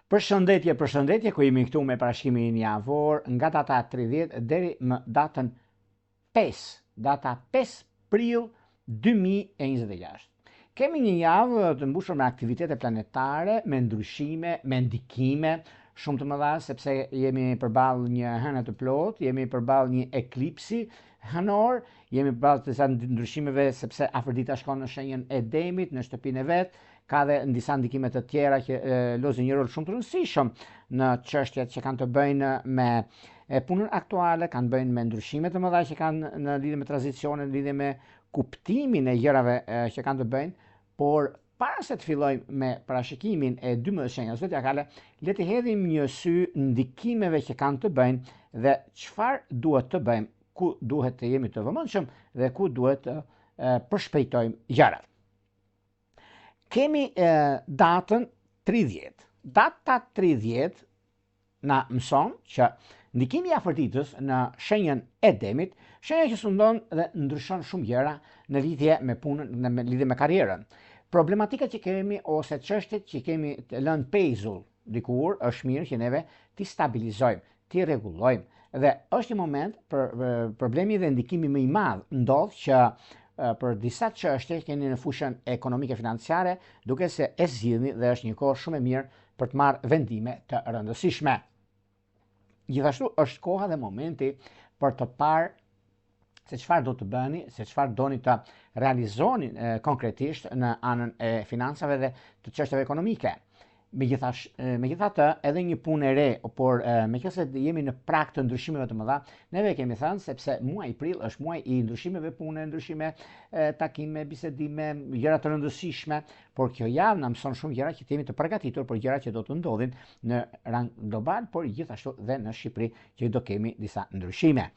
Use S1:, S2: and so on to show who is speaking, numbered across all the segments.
S1: Përshëndetje, ku jemi këtu me parashikimin javor nga data 30 deri më datën 5 prill 2026. Kemi një javë të mbushur me aktivitete planetare, me ndryshime, me ndikime shumë të mëdha, sepse jemi përballë një hënë të plotë, jemi përballë një eklipsi hënor, jemi përballë të disa ndryshimeve sepse Afrodita shkon në shenjën e Demit, në shtëpinë e vet, ka dhe në disa ndikime të tjera që lozin një rol shumë të rëndësishëm në çështjet që kanë të bëjnë me punën aktuale, kanë bëjnë me ndryshimet të mëdha që kanë në lidhje me tranzicione, në lidhje me kuptimin e gjërave që kanë të bëjnë, por para se të fillojmë me parashikimin e 12 shenjave zodiakale, le të hedhim një sy ndikimeve që kanë të bëjnë dhe çfarë duhet të bëjmë, ku duhet të jemi të vëmendshëm dhe ku duhet të përshpejtojmë gjërat. Kemi datën 30. Data 30 na mëson që ndikimi i Afroditës në shenjën e Demit, shenja që sundon dhe ndryshon shumë gjëra në lidhje me punën, në lidhje me karrierën. Problematika që kemi ose çështjet që kemi të lënë pezull dikur, është mirë që neve t'i stabilizojmë, t'i rregullojmë dhe është një moment për problemi dhe ndikimi më i madh ndodh që për disa çështje keni në fushën ekonomike financiare, duke se e zgjidhni dhe është një kohë shumë e mirë për të marrë vendime të rëndësishme. Gjithashtu është koha dhe momenti për të parë se çfarë do të bëni, se çfarë doni të realizoni konkretisht në anën e financave dhe të çështjeve ekonomike. Megjithatë, edhe një punë e re, por meqense jemi në prag të ndryshimeve të mëdha, neve kemi thënë sepse muaji prill është muaj i ndryshimeve pune, ndryshime takime, bisedime, gjëra të rëndësishme, por kjo javë na mëson shumë gjëra që të jemi të përgatitur për gjërat që do të ndodhin në rang global, por gjithashtu dhe në Shqipëri që do kemi disa ndryshime.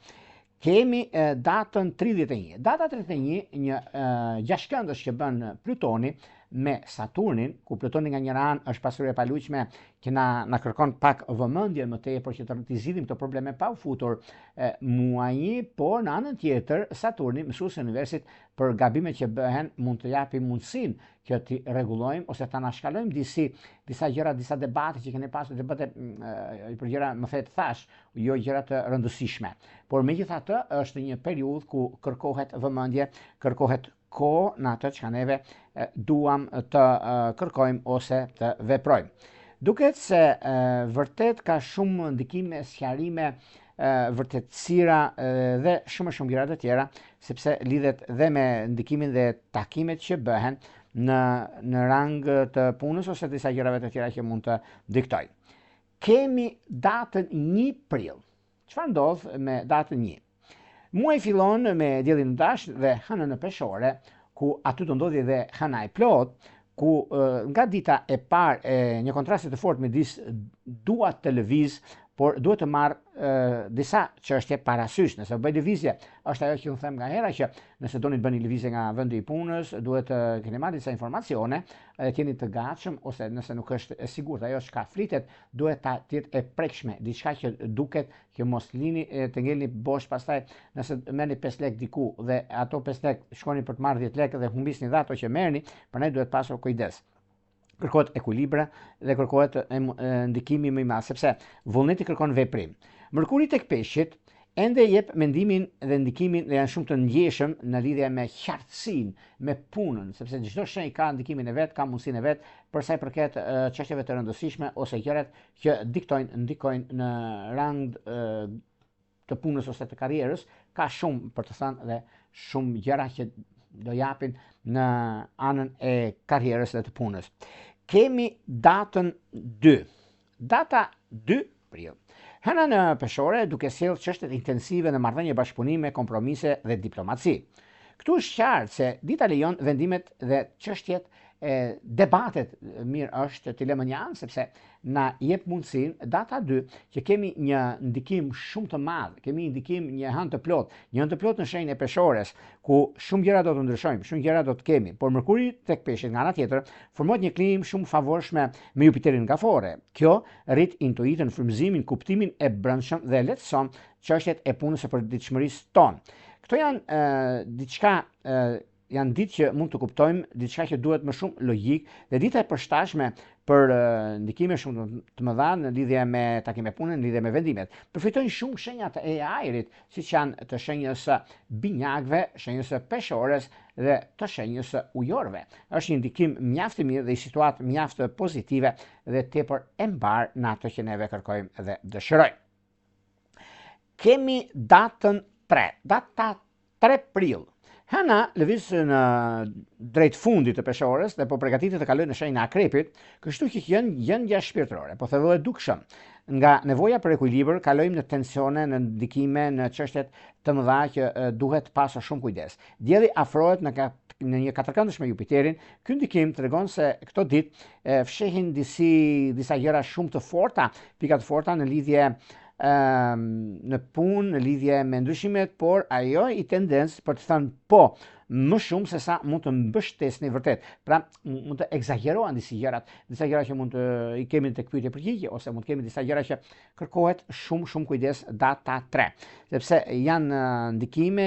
S1: Kemi datën 31. Data 31, një gjashtkëndës që bën Plutoni me Saturnin, ku Plutoni nga njëra anë është pasuri e paluajtshme që na kërkon pak vëmendje më tepër që të zgjidhim këto probleme pa u futur muaji, por në anën tjetër Saturni, mësuesi i universit, për gabimet që bëhen mund të japi mundësinë që ti rregullojmë ose ta anashkalojmë disa gjëra, disa debate që keni pasur, debate për gjëra më the të thash, jo gjëra të rëndësishme. Por megjithatë është një periudhë ku kërkohet vëmendje, kërkohet kohë në atë që neve duam të kërkojmë ose të veprojmë. Duket se vërtet ka shumë ndikime, sqarime, vërtetësira dhe shumë gjëra të tjera, sepse lidhet dhe me ndikimin dhe takimet që bëhen në rang të punës ose disa gjërave të tjera që mund të diktoj. Kemi datën 1 prill. Çfarë ndodh me datën 1? Muaji fillon me diellin në dash dhe hënën në peshore, ku aty do ndodhi dhe hëna e plot, ku nga dita e parë një kontrasti të fortë midis dua të lëviz, por duhet të marr disa çështje parasysh. Nëse bëj lëvizje, është ajo që unë them nga hera që nëse doni të bëni lëvizje nga vendi i punës, duhet të keni marrë disa informacione, të jeni të gatshëm, ose nëse nuk është e sigurt ajo çka flitet, duhet ta jetë e prekshme, diçka që duket që mos lini të ngelni bosh pastaj nëse merrni 5 lekë diku dhe ato 5 lekë shkoni për të marrë 10 lekë dhe humbisni dhe ato që merrni, prandaj duhet pasur kujdes. Kërkohet ekuilibra dhe kërkohet ndikimi më i madh, sepse vullneti kërkon veprim. Mërkuri tek Peshqit ende jep mendimin dhe ndikimin dhe janë shumë të ndjeshëm në lidhje me qartësinë, me punën, sepse çdo shenjë ka ndikimin e vet, ka mundësinë e vet për sa i përket çështjeve të rëndësishme ose gjërat që ndikojnë në rang të punës ose të karrierës, ka shumë për të thënë dhe shumë gjëra që do japin në anën e karrierës dhe të punës. Kemi datën 2. Data 2 prill. Hëna në peshore duke sjellë çështjet intensive në marrëdhënie, bashkëpunime, kompromise dhe diplomaci. Këtu është qartë se dita lejon vendimet dhe çështjet debatet mirë është t'i lëmë një anë, sepse na jep mundësinë data 2 që kemi një ndikim shumë të madh, kemi një hënë të plot në shenjën e peshores, ku shumë gjëra do të ndryshojmë, shumë gjëra do të kemi, por Mërkuri tek Peshqit nga ana tjetër formohet një klimë shumë favorshme me Jupiterin nga Fore. Kjo rrit intuitën, frymëzimin, kuptimin e brendshëm dhe lehtëson çështjet e punës së përditshmërisë tonë. Këto janë diçka janë ditë që mund të kuptojmë diçka që duhet më shumë logjik dhe dita e përshtatshme për ndikime shumë të mëdha në lidhje me takime pune, në lidhje me vendimet. Përfitojnë shumë shenjat e AI-rit, siç janë të shenjës së binjakëve, shenjës së peshores dhe të shenjës së ujorëve. Është një ndikim mjaft i mirë dhe i situatë mjaft pozitive dhe tepër e mbar në ato që neve kërkojmë dhe dëshirojmë. Kemi datën 3, data 3 prill. Hëna lëviz në drejt fundit të peshores dhe po përgatitet të kalojë në shenjën e akrepit, kështu që janë gjendja shpirtërore, po thellë dukshëm. Nga nevoja për ekuilibër kalojmë në tensione, në ndikime, në çështjet të mëdha që duhet pasur shumë kujdes. Dielli afrohet në një katërkëndësh me Jupiterin. Ky ndikim tregon se këto ditë fshehin disa gjëra shumë të forta, pika të forta në lidhje në punë, në lidhje me ndryshimet, por ajo i tendencë për të thënë po më shumë se sa mund të mbështesni vërtet. Pra mund të egzagerohen disa gjëra që mund të i kemi tek pyetje përgjigje, ose mund të kemi disa gjëra që kërkohet shumë kujdes data 3, sepse janë ndikime,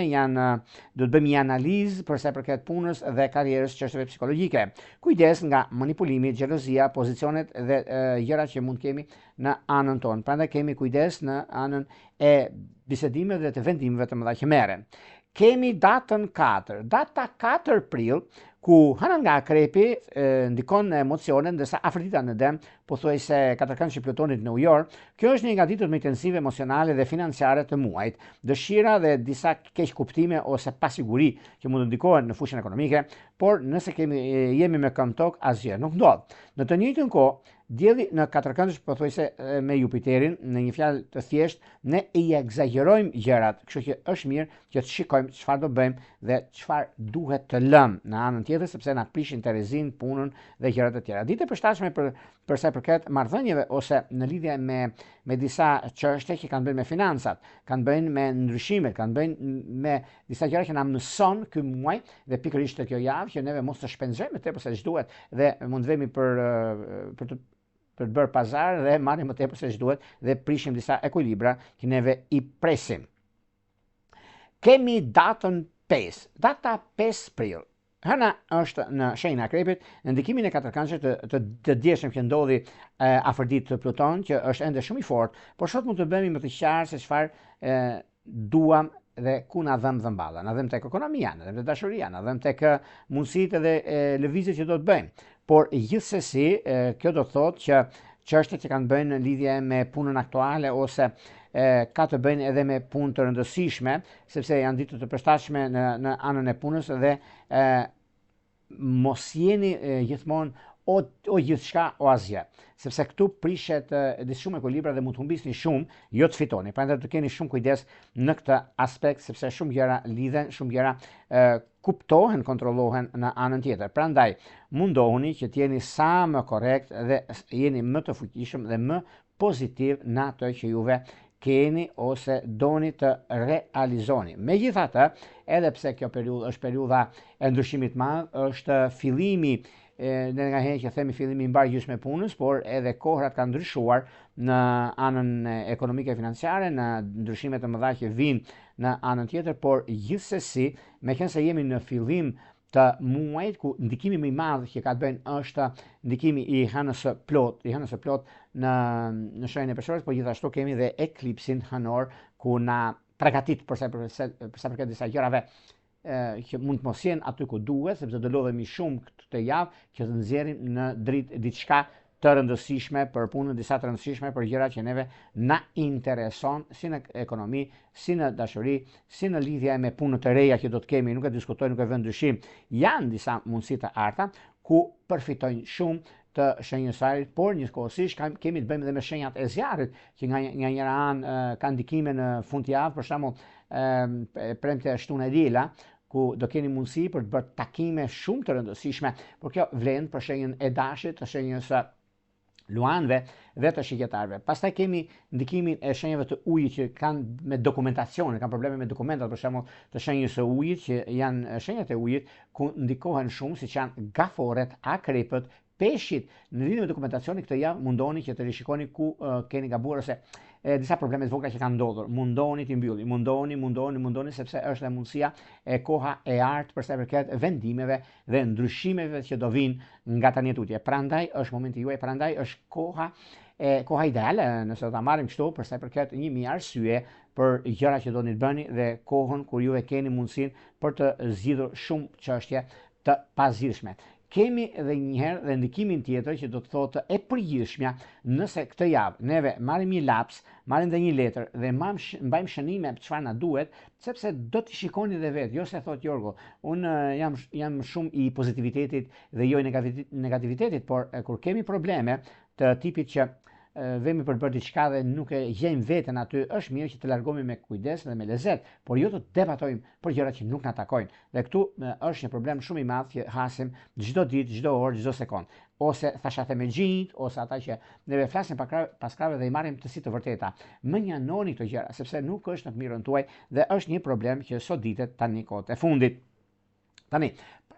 S1: do të bëjmë një analizë për sa i përket punës dhe karrierës, çështjeve psikologjike. Kujdes nga manipulimi, xhelozia, pozicionet dhe gjërat që mund kemi në anën tonë. Prandaj kemi kujdes në anën e bisedimeve dhe të vendimeve të mëdha që merren. Kemi datën 4, data 4 prill, ku hëna nga akrepi ndikon në emocione, ndërsa Afrodita në Dem pothuajse katërkëndshi Plutonit në ujor. Kjo është një nga ditët më intensive emocionale dhe financiare të muajit. Dëshira dhe disa keq kuptime ose pasiguri që mund të ndikohen në fushën ekonomike, por nëse jemi me këmbë tokë, asgjë nuk ndodh. Në të njëjtën kohë, dielli në katërkëndësh pothuajse me Jupiterin, në një fjalë të thjeshtë, ne i egzagerojmë gjërat, kështu që është mirë që të shikojmë çfarë do bëjmë dhe çfarë duhet të lëmë në anën tjetër, sepse na prishin Terezin, punën dhe gjërat e tjera. Ditë e përshtatshme për sa i përket marrëdhënieve ose në lidhje me disa çështje që kanë bënë me financat, kanë bënë me ndryshimet, kanë bënë me disa gjëra që na mëson ky muaj dhe pikërisht kjo javë që neve mos të shpenzojmë tepër se ç'duhet dhe mund vemi për të bërë pazar dhe marrim më tepër se ç'duhet dhe prishim disa ekuilibra që neve i presim. Kemi datën 5, data 5 prill. Hëna është në shenjën e akrepit, në ndikimin e katërkëndshit të djeshëm që ndodhi afërdit të Pluton, që është ende shumë i fortë, por sot mund të bëhemi më të qartë se çfarë duam dhe ku na dhëm dhëmballa. Na dhëm tek ekonomia, na dhëm tek dashuria, na dhëm tek mundësitë dhe lëvizjet që do të bëjmë. Por gjithsesi, kjo do të thotë që çështjet që kanë bënë në lidhje me punën aktuale ose ka të bëjnë edhe me punë të rëndësishme, sepse janë ditë të përshtatshme në anën e punës dhe mos jeni gjithmonë o gjithçka o asgjë, sepse këtu prishet shumë ekuilibra dhe mund të humbisni shumë, jo të fitoni. Prandaj të keni shumë kujdes në këtë aspekt, sepse shumë gjëra lidhen, shumë gjëra kuptohen, kontrollohen në anën tjetër. Prandaj mundohuni që të jeni sa më korrekt dhe jeni më të fuqishëm dhe më pozitiv në ato që juve keni ose doni të realizoni. Megjithatë, edhe pse kjo periudhë është periudha e ndryshimit madh, është fillimi, ne nga herë që themi fillimi i mbar gjysmë punës, por edhe kohrat kanë ndryshuar në anën ekonomike e financiare, në ndryshime të mëdha që vijnë në anën tjetër, por gjithsesi, meqense jemi në fillim të muajit ku ndikimi më i madh që ka të bëjë është ndikimi i hënës së plot në shenjën e peshores, por gjithashtu kemi dhe eklipsin hënor ku na përgatit për sa përket disa gjërave që mund të mos jenë aty ku duhet, sepse do lodhemi shumë këtë javë që të nxjerrim në dritë diçka të rëndësishme për punën, disa të rëndësishme për gjëra që neve na intereson, si në ekonomi, si në dashuri, si në lidhje me punët të reja që do të kemi, nuk e diskutoj, nuk e vë ndryshim. Janë disa mundësi të arta ku përfitojnë shumë të shenjës së ajrit, por njëkohësisht kemi të bëjmë edhe me shenjat e zjarrit, që nga njëra anë kanë ndikime në fundjavë, për shembull premte shtunë e diela, ku do keni mundësi për të bërë takime shumë të rëndësishme, por kjo vlen për shenjën e dashit, të shenjës së luanëve dhe të shigjetarëve. Pastaj kemi ndikimin e shenjave të ujit që kanë me dokumentacione, kanë probleme me dokumentat, për shembull të shenjës së ujit, që janë shenjat e ujit ku ndikohen shumë, siç janë gaforet, akrepët, peshqit. Në lidhje me dokumentacionin këtë javë mundoni që të rishikoni ku keni gabuar ose disa probleme të vogla që kanë ndodhur. Mundoni t'i mbylli, mundoni sepse është dhe mundësia e koha e artë për sa i përket vendimeve dhe ndryshimeve që do vinë nga tani tutje. Prandaj është momenti juaj, prandaj është koha ideale, nëse do ta marrim kështu, për sa i përket 1000 arsye për gjëra që do të bëni dhe kohën kur ju e keni mundësinë për të zgjidhur shumë çështje të pazgjidhshme. Kemi edhe njëherë dhe ndikimin tjetër që do të thotë e përgjithshmja, nëse këtë javë neve marrim një laps, marrim dhe një letër dhe mbajmë shënime çfarë na duhet, sepse do t'i shikoni dhe vetë, jo se thot Jorgo, unë jam shumë i pozitivitetit dhe jo i negativitetit, por kur kemi probleme të tipit që vemi për bërë diçka dhe nuk e gjejmë veten aty, është mirë që të largohemi me kujdes dhe me lezet, por jo të debatojmë për gjëra që nuk na takojnë. Dhe këtu është një problem shumë i madh që hasim çdo ditë, çdo orë, çdo sekond. Ose thashate me gjinjt, ose ata që neve flasin pas krave dhe i marrim të si të vërteta. Më njanoni këto gjëra, sepse nuk është në të mirën tuaj dhe është një problem që sot ditet tani kohët e fundit. Tani,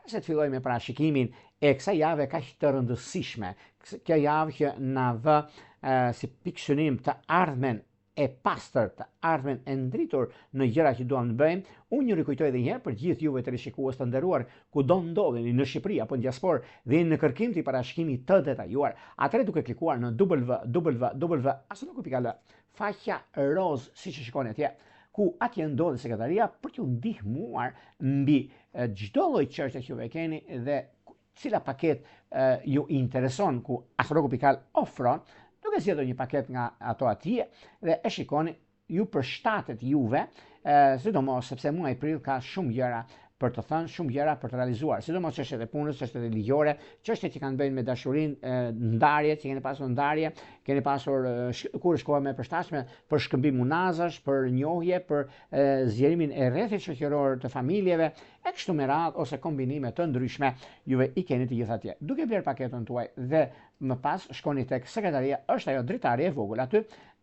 S1: se të filloj me parashikimin e kësaj jave kaq të rëndësishme, kjo javë që na vë si pikë të ardhmen e pastër, të ardhmen e ndritur në gjëra që duam të bëjmë, unë ju rikujtoj edhe një herë për gjithë juve të rishikues të nderuar, kudo ndodheni në Shqipëri apo në diasporë dhe në kërkim të parashikimit të detajuar, atëherë duke klikuar në www.asologu.al, faqja roz siç e shikoni atje, ku atje ndodhet sekretaria për t'ju ndihmuar mbi çdo lloj çështje që ju keni dhe cila paket ju intereson, ku Astrologu.al ofron, duke zgjedhur një paket nga ato atje dhe e shikoni, ju përshtatet juve, sidomos sepse muaji prill ka shumë gjëra për të thënë, shumë gjëra për të realizuar, sidomos çështjet e punës, çështjet e ligjore, çështjet që kanë bëjnë me dashurinë, ndarjet që keni pasur ndarje, keni pasur kur shkova me përshtatshme për shkëmbim unazash, për njohje, për zgjerimin e rrethit shoqëror të familjeve, e kështu me radhë ose kombinime të ndryshme, juve i keni të gjitha atje. Duke bler paketën tuaj dhe më pas shkoni tek sekretaria, është ajo dritarja e vogël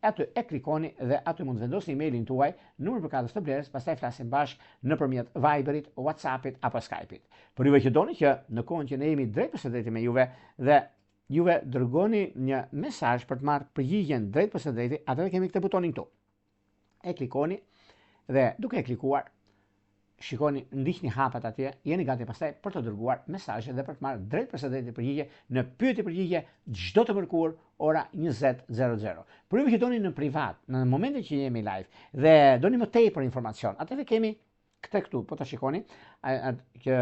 S1: aty e klikoni dhe aty mund të vendosni emailin tuaj, numër përkatës të blerës, pastaj flasim bashkë nëpërmjet Viberit, WhatsAppit apo Skypeit. Por juve që doni që në kohën që ne jemi drejt përshëndetje me juve dhe juve dërgoni një mesazh për të marrë përgjigjen drejt përshëndetje, atëherë kemi këtë butonin këtu. E klikoni dhe duke e klikuar shikoni, ndiqni hapat atje, jeni gati pastaj për të dërguar mesazhe dhe për të marrë drejt përshëndetje përgjigje në pyetje përgjigje çdo të mërkur ora 20:00. Por ju që doni në privat, në momentin që jemi live dhe doni më tepër informacion, atëherë kemi këtë këtu, po ta shikoni, që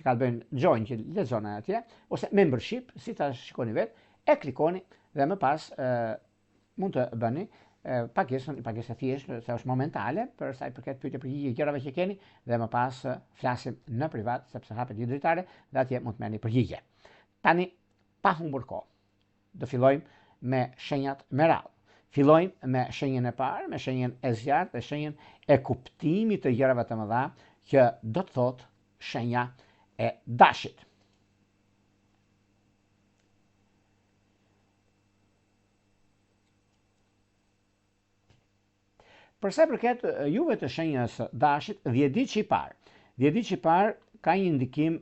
S1: ka të bëjnë join që lexon atje, ose membership, si ta shikoni vetë, e klikoni dhe më pas mund të bëni pagesë thjesht, se është momentale, për sa i përket pyetje përgjigje gjërave që keni, dhe më pas flasim në privat, sepse hapet një dritare dhe atje mund të merrni përgjigje. Tani, pa humbur kohë, do fillojmë me shenjat me radhë. Fillojmë me shenjën e parë, me shenjën e zjarrt dhe shenjën e kuptimit të gjërave të mëdha që do të thotë shenja e dashit. Për sa i përket juve të shenjës dashit, 10 ditë që i parë. 10 ditë që i parë ka një ndikim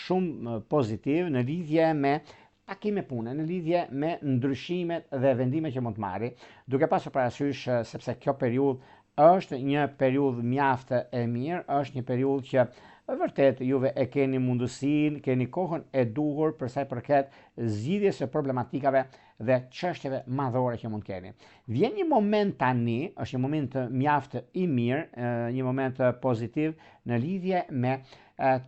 S1: shumë pozitiv në lidhje me takime pune, në lidhje me ndryshimet dhe vendimet që mund të marri, duke pasur parasysh sepse kjo periudhë është një periudhë mjaft e mirë, është një periudhë që vërtet juve e keni mundësinë, keni kohën e duhur për sa i përket zgjidhjes së problematikave dhe çështjeve madhore që mund keni. Vjen një moment tani, është një moment mjaft i mirë, një moment pozitiv në lidhje me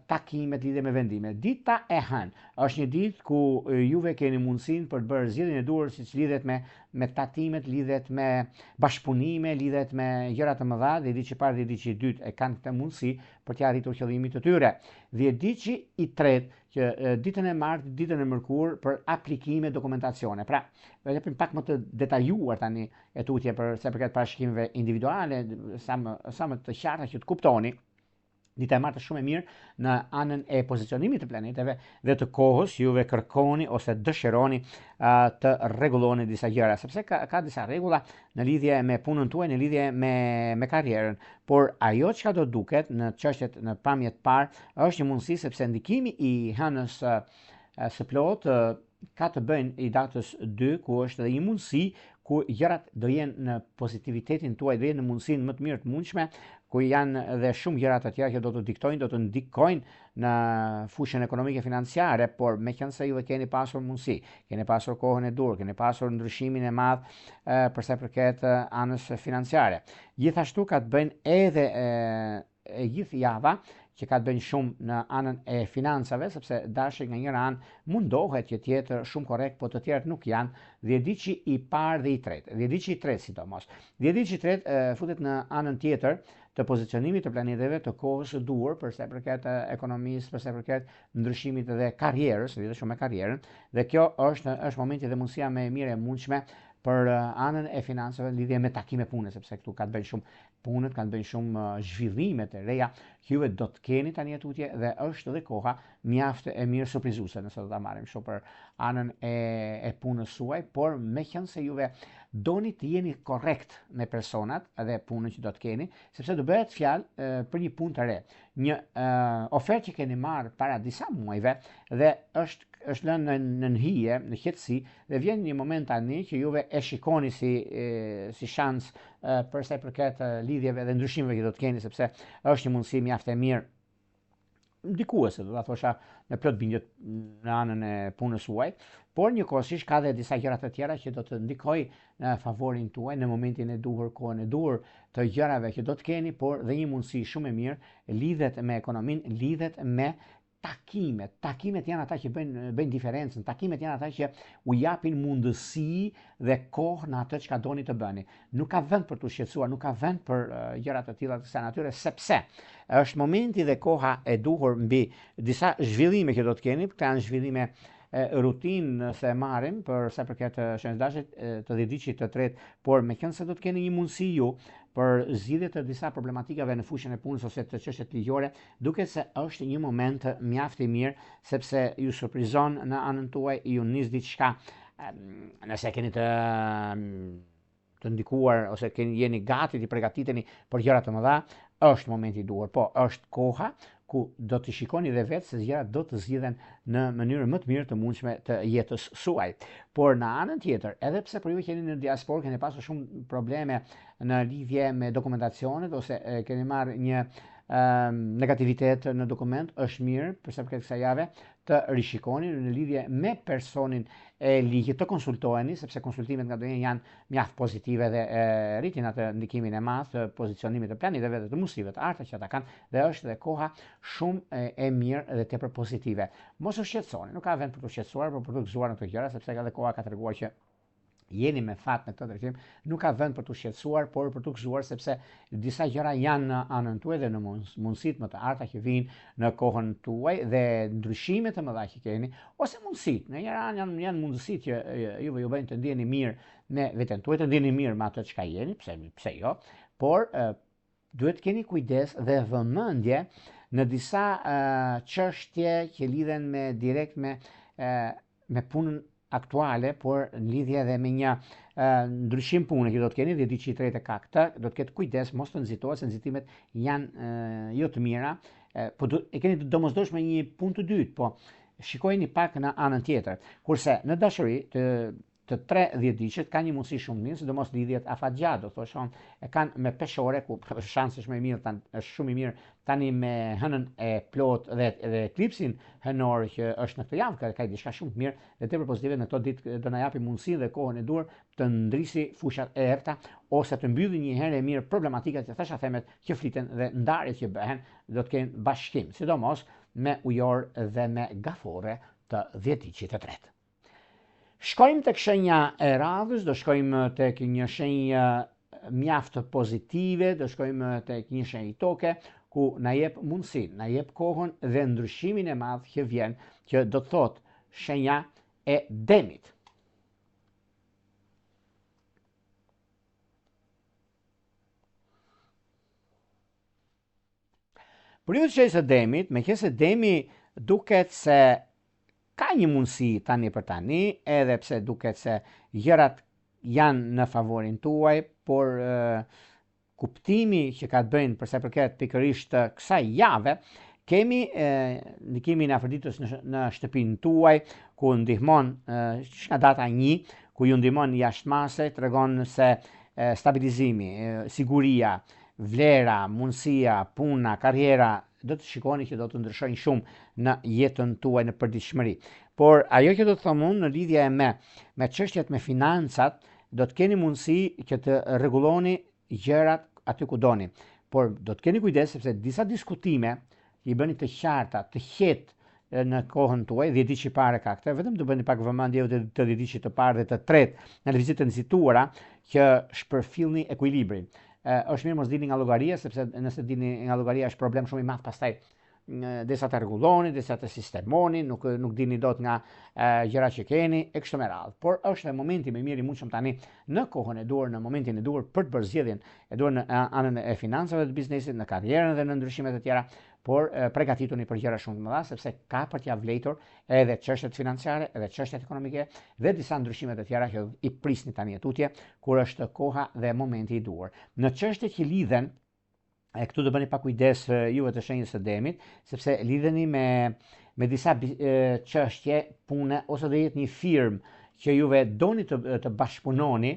S1: takimet, lidhje me vendime. Dita e hënë është një ditë ku juve keni mundësinë për të bërë zgjedhjen e duhur, siç lidhet me tatimet, lidhet me bashkëpunime, lidhet me gjëra të mëdha, dhe ditë që parë dhe ditë që i dytë e kanë këtë mundësi për të arritur qëllimin të tyre. Dhe ditë që i tretë, që ditën e martë, ditën e mërkurë për aplikime, dokumentacione. Pra, do të japim pak më të detajuar tani e tutje për sa përket parashikimeve individuale, sa më të qarta që të kuptoni. Dita e martë është shumë e mirë në anën e pozicionimit të planeteve dhe të kohës, juve kërkoni ose dëshironi të rregulloni disa gjëra, sepse ka disa rregulla në lidhje me punën tuaj, në lidhje me karrierën, por ajo çka do duket në çështjet në pamjet parë është një mundësi, sepse ndikimi i hënës së plot ka të bëjnë i datës 2, ku është dhe një mundësi ku gjërat do jenë në pozitivitetin tuaj, do jenë në mundësinë më të mirë të mundshme, ku janë dhe shumë gjëra të tjera që do të diktojnë, do të ndikojnë në fushën ekonomike financiare, por meqense ju keni pasur mundësi, keni pasur kohën e dur, keni pasur ndryshimin e madh për sa përket anës financiare. Gjithashtu ka të bëjnë edhe e gjithë java që ka të bëjnë shumë në anën e financave, sepse dashi nga njëra anë mundohet që të jetë shumë korrekt, po të tjerët nuk janë. Dhjediqi i parë dhe i tretë, dhjediqi i tretë sidomos. Dhjediqi i tretë futet në anën tjetër të pozicionimit të planeteve të kohës së duhur për sa përket ekonomisë, për sa përket ndryshimit dhe karrierës, lidhet shumë me karrierën, dhe kjo është momenti dhe mundësia më e mirë e mundshme për anën e financave në lidhje me takime pune, sepse këtu ka të bëjnë shumë punët, kanë bëjnë shumë zhvillimet e reja, juve do të keni tani tutje dhe është edhe koha mjaft e mirë surprizuese nëse do ta marrim kështu për anën e punës suaj, por meqense juve doni të jeni korrekt me personat dhe punën që do të keni, sepse do bëhet fjalë për një punë të re, një ofertë që keni marrë para disa muajve dhe është lënë në hije, në qetësi, dhe vjen një moment tani që juve e shikoni si shans për sa i përket lidhjeve dhe ndryshimeve që do të keni, sepse është një mundësi mjaft e mirë ndikuese, do ta thosha në plot bindje në anën e punës suaj, por njëkohësisht ka dhe disa gjëra të tjera që do të ndikojë në favorin tuaj në momentin e duhur, kohën e duhur të gjërave që do të keni, por dhe një mundësi shumë e mirë lidhet me ekonominë, lidhet me takimet. Takimet janë ata që bëjnë diferencën. Takimet janë ata që u japin mundësi dhe kohë në atë çka doni të bëni. Nuk ka vend për të shqetësuar, nuk ka vend për gjëra të tilla të kësaj natyre, sepse është momenti dhe koha e duhur mbi disa zhvillime që do të keni. Këto janë zhvillime rutinë nëse marrim për sa përket shëndetësisht të dhjediqit të tretë, por meqense do të keni një mundësi ju për zgjidhje të disa problematikave në fushën e punës ose të çështjet ligjore, duket se është një moment mjaft i mirë, sepse ju surprizon në anën tuaj, ju nis diçka, nëse keni të ndikuar ose jeni gati të përgatiteni për gjëra të mëdha, është momenti i duhur, po është koha ku do të shikoni dhe vetë se gjërat do të zgjidhen në mënyrë më të mirë të mundshme të jetës suaj. Por në anën tjetër, edhe pse për ju keni në diasporë, keni pasur shumë probleme në lidhje me dokumentacionet ose keni marrë një negativitet në dokument, është mirë për sa përket kësaj jave të rishikoni në lidhje me personin e ligjit, të konsultoheni, sepse konsultimet ngadonjëherë janë mjaft pozitive dhe rritin atë ndikimin e madh të pozicionimit të planeteve dhe të mundësive të arta që ata kanë, dhe është dhe koha shumë e mirë dhe tepër pozitive. Mos u shqetësoni, nuk ka vend për të shqetësuar, por për të gëzuar në këto gjëra, sepse edhe koha ka treguar që jeni me fat në këtë drejtim, nuk ka vend për të shqetësuar, por për të gëzuar, sepse disa gjëra janë në anën tuaj dhe në mundësitë më të arta që vijnë në kohën tuaj dhe ndryshimet të mëdha që keni, ose mundësitë. Në njëra anë janë mundësitë që ju bëjnë të ndjeni mirë me veten tuaj, të ndjeni mirë me atë çka jeni, pse jo, por duhet keni kujdes dhe vëmendje në disa çështje që lidhen direkt me punën aktuale, por në lidhje dhe me një ndryshim pune që do të keni, dhe diçi i tretë ka këtë, do të ketë kujdes mos të nxitohet, se nxitimet janë jo të mira, po e keni domosdoshme një punë të dytë, po shikojeni pak në anën tjetër. Kurse në dashuri të tre dhjediqet ka një mundësi shumë mirë, sidomos lidhjet afatgjatë, do thoshon, e kanë me peshore, ku shansi është më i mirë, është shumë i mirë tani me hënën e plot dhe eklipsin hënor që është në këtë javë, ka diçka shumë të mirë dhe tepër pozitive në këto ditë, do na japi mundësi dhe kohën e duhur të ndrisi fushat e errta ose të mbylli një herë e mirë problematikat që thasha themet që fliten dhe ndarjet që bëhen, do të kenë bashkim, sidomos me ujor dhe me gafore të dhjediqit të tretë. Shkojmë tek shenja e radhës, do shkojmë tek një shenjë mjaft pozitive, do shkojmë tek një shenjë toke, ku na jep mundësin, na jep kohën dhe ndryshimin e madh që vjen, që do të thotë shenja e Demit. Për ju të shenjës së Demit, meqense Demi duket se ka një mundësi tani për tani, edhe pse duket se gjërat janë në favorin tuaj, por kuptimi që ka të bëjnë për sa përket pikërisht kësaj jave, kemi ndikimin e Afroditës në shtëpinë tuaj, ku ndihmon nga data 1, ku ju ndihmon jashtëmase, tregon se stabilizimi, siguria, vlera, mundësia, puna, karriera do të shikoni që do të ndryshojnë shumë në jetën tuaj në përditshmëri. Por ajo që do të them unë në lidhje me çështjet me financat, do të keni mundësi që të rregulloni gjërat aty ku doni. Por do të keni kujdes sepse disa diskutime i bëni të qarta, të qetë në kohën tuaj, 10 ditë që parë ka këtë, vetëm të bëni pak vëmendje të 10 ditë të parë dhe të tretë në lëvizjet e nxituara që shpërfillni ekuilibrin. Është mirë mos dilni nga llogaria, sepse nëse dilni nga llogaria është problem shumë i madh pastaj derisa të rregulloni, derisa të sistemoni, nuk dilni dot nga gjërat që keni e kështu me radhë. Por është momenti më mirë i mundshëm tani në kohën e duhur, në momentin e duhur për të bërë zgjedhjen e duhur në anën e financave të biznesit, në karrierën dhe në ndryshimet e tjera. Por përgatituni për gjëra shumë të mëdha sepse ka për t'ia vlejtur edhe çështjet financiare, edhe çështjet ekonomike dhe disa ndryshime të tjera që i prisni tani tutje kur është koha dhe momenti i duhur. Në çështjet që lidhen këtu do bëni pa kujdes juve të shenjës së demit, sepse lidheni me disa çështje pune ose do jetë një firmë që juve doni të bashkëpunoni,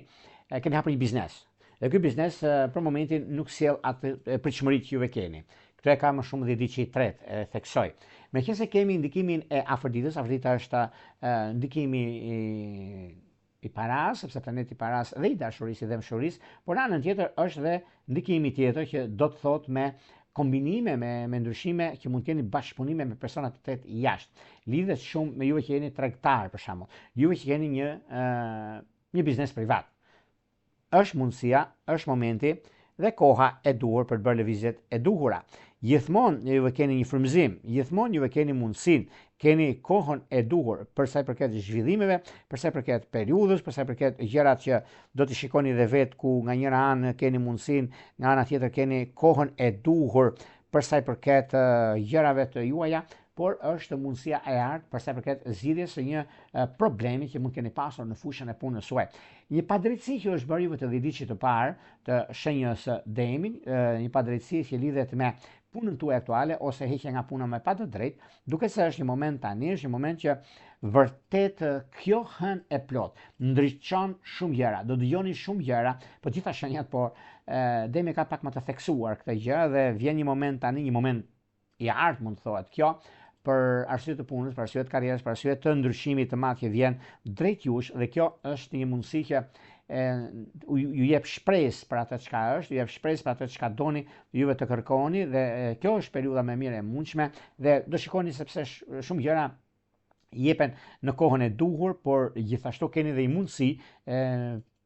S1: keni hapur një biznes. Dhe ky biznes për momentin nuk sjell atë pritshmëri që juve keni. Këtë e ka më shumë 10 ditë që i tretë, e theksoj. Meqense kemi ndikimin e afërditës, afërdita është ndikimi i paras, sepse planeti i paras dhe i dashurisë dhe mshurisë, por në anën tjetër është dhe ndikimi tjetër që do të thotë me kombinime, me ndryshime që mund të keni bashkëpunime me persona të tretë jashtë. Lidhet shumë me juve që jeni tregtar për shembull, juve që keni një biznes privat. Është mundësia, është momenti dhe koha e duhur për të bërë lëvizjet e duhura. Gjithmonë juve keni një frymëzim, gjithmonë juve keni mundësinë, keni kohën e duhur për sa i përket zhvillimeve, për sa i përket periudhës, për sa i përket gjërat që do të shikoni dhe vetë ku nga njëra anë keni mundësinë, nga ana tjetër keni kohën e duhur për sa i përket gjërave të juaja, por është mundësia e artë për sa i përket zgjidhjes së një problemi që mund keni pasur në fushën e punës suaj. Një padrejtësi që është bërë juve të 10 ditë të parë të shenjës së demit, një padrejtësi që lidhet me punën tuaj aktuale ose heqja nga puna me pa të drejtë, duke se është një moment tani, është një moment që vërtet kjo hën e plot ndriçon shumë gjëra, do dëgjoni shumë gjëra, po gjitha shenjat, por demi ka pak më të theksuar këtë gjë dhe vjen një moment tani, një moment i artë mund të thuhet kjo, për arsye të punës, për arsye të karrierës, për arsye të ndryshimit të madh që vjen drejt jush, dhe kjo është një mundësi që ju jep shpresë për atë çka është, ju jep shpresë për atë çka doni juve të kërkoni, dhe kjo është periudha më mirë e mundshme dhe do shikoni sepse shumë gjëra jepen në kohën e duhur, por gjithashtu keni dhe një mundësi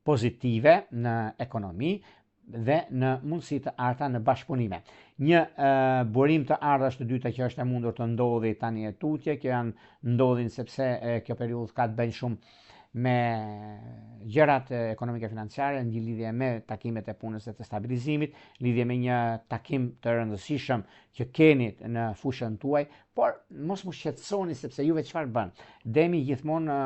S1: pozitive në ekonomi dhe në mundësi të arta në bashkëpunime. Një burim të ardhash të dyta që është e mundur të ndodhi tani e tutje, që ndodhin sepse kjo periudhë ka të bëjë shumë me gjërat ekonomike financiare, në lidhje me takimet e punës dhe të stabilizimit, lidhje me një takim të rëndësishëm që keni në fushën tuaj, por mos mu shqetësoni sepse juve çfarë bën. Demi gjithmonë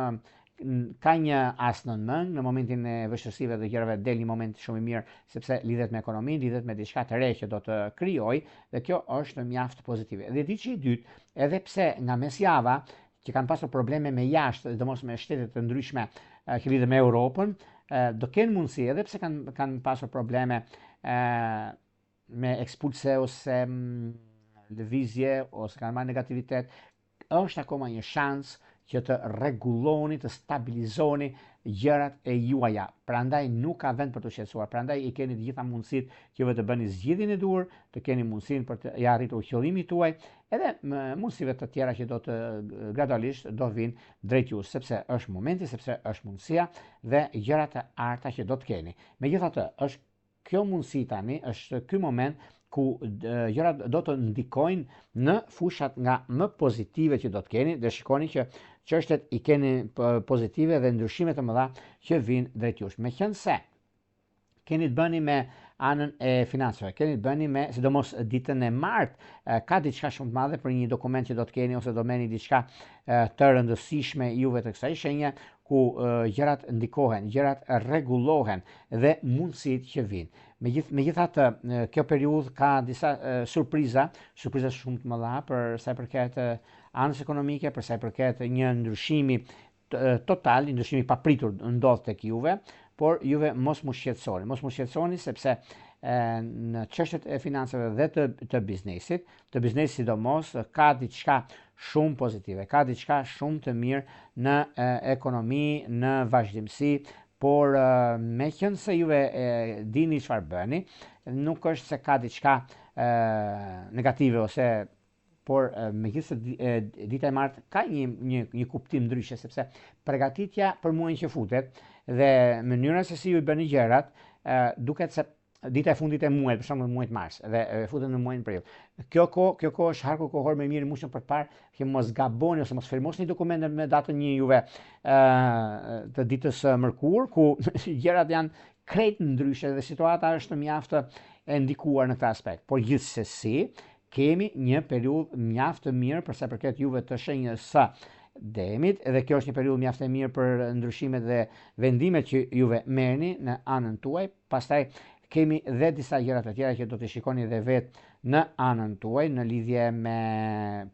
S1: ka një as në mëng, në momentin e vështirësive dhe gjërave del një moment shumë i mirë sepse lidhet me ekonominë, lidhet me diçka të re që do të krijoj, dhe kjo është mjaft pozitive. Dhe diçka e dytë, edhe pse nga mesjava që kanë pasur probleme me jashtë, domos me shtetet të ndryshme që lidhen me Europën, do kenë mundësi, edhe pse kanë pasur probleme me ekspulse ose lëvizje ose kanë marrë negativitet, është akoma një shans që të rregulloni, të stabilizoni gjërat e juaja. Prandaj nuk ka vend për të shqetësuar. Prandaj i keni të gjitha mundësitë që vetë të bëni zgjidhjen e duhur, të keni mundësinë për të arritur qëllimin tuaj, edhe mundësive të tjera që do të gradualisht do vinë drejt jush, sepse është momenti, sepse është mundësia dhe gjërat e arta që do të keni. Megjithatë, është kjo mundësi tani, është ky moment ku gjërat do të ndikojnë në fushat nga më pozitive që do të keni, dhe shikoni që çështjet i keni pozitive dhe ndryshime të mëdha që vinë drejt jush. Meqense keni të bëni me anën e financave, keni të bëni me, sidomos ditën e martë, ka diçka shumë të madhe për një dokument që do të keni, ose do meni diçka të rëndësishme juve të kësaj shenje, ku gjërat ndikohen, gjërat rregullohen dhe mundësitë që vinë. Megjithatë, kjo periudhë ka disa surpriza shumë të mëdha për sa i përket anës ekonomike, për sa i përket një ndryshimi total, një ndryshim i papritur ndodh tek juve, por juve mos mu shqetësoni sepse në çështjet e financave dhe të biznesit sidomos ka diçka shumë pozitive, ka diçka shumë të mirë në ekonomi, në vazhdimsi, por me qenë se juve dini çfarë bëni, nuk është se ka diçka negative ose por megjithëse dita e martë ka një kuptim ndryshe sepse përgatitja për muajin që futet dhe mënyra se si ju i bëni gjërat duket se dita e fundit e muajit, për shembull muajit mars, dhe futet në muajin prill. Kjo kohë është harku kohor më mirë mushën për të parë që mos gaboni ose mos firmosni dokumente me datën 1 juve të ditës mërkur, ku gjërat janë krejt ndryshe dhe situata është mjaft e ndikuar në këtë aspekt. Por gjithsesi kemi një periudhë mjaft të mirë për sa përket juve të shenjës së demit, dhe kjo është një periudhë mjaft e mirë për ndryshimet dhe vendimet që juve merrni në anën tuaj. Pastaj kemi dhe disa gjëra të tjera që do të shikoni dhe vetë në anën tuaj, në lidhje me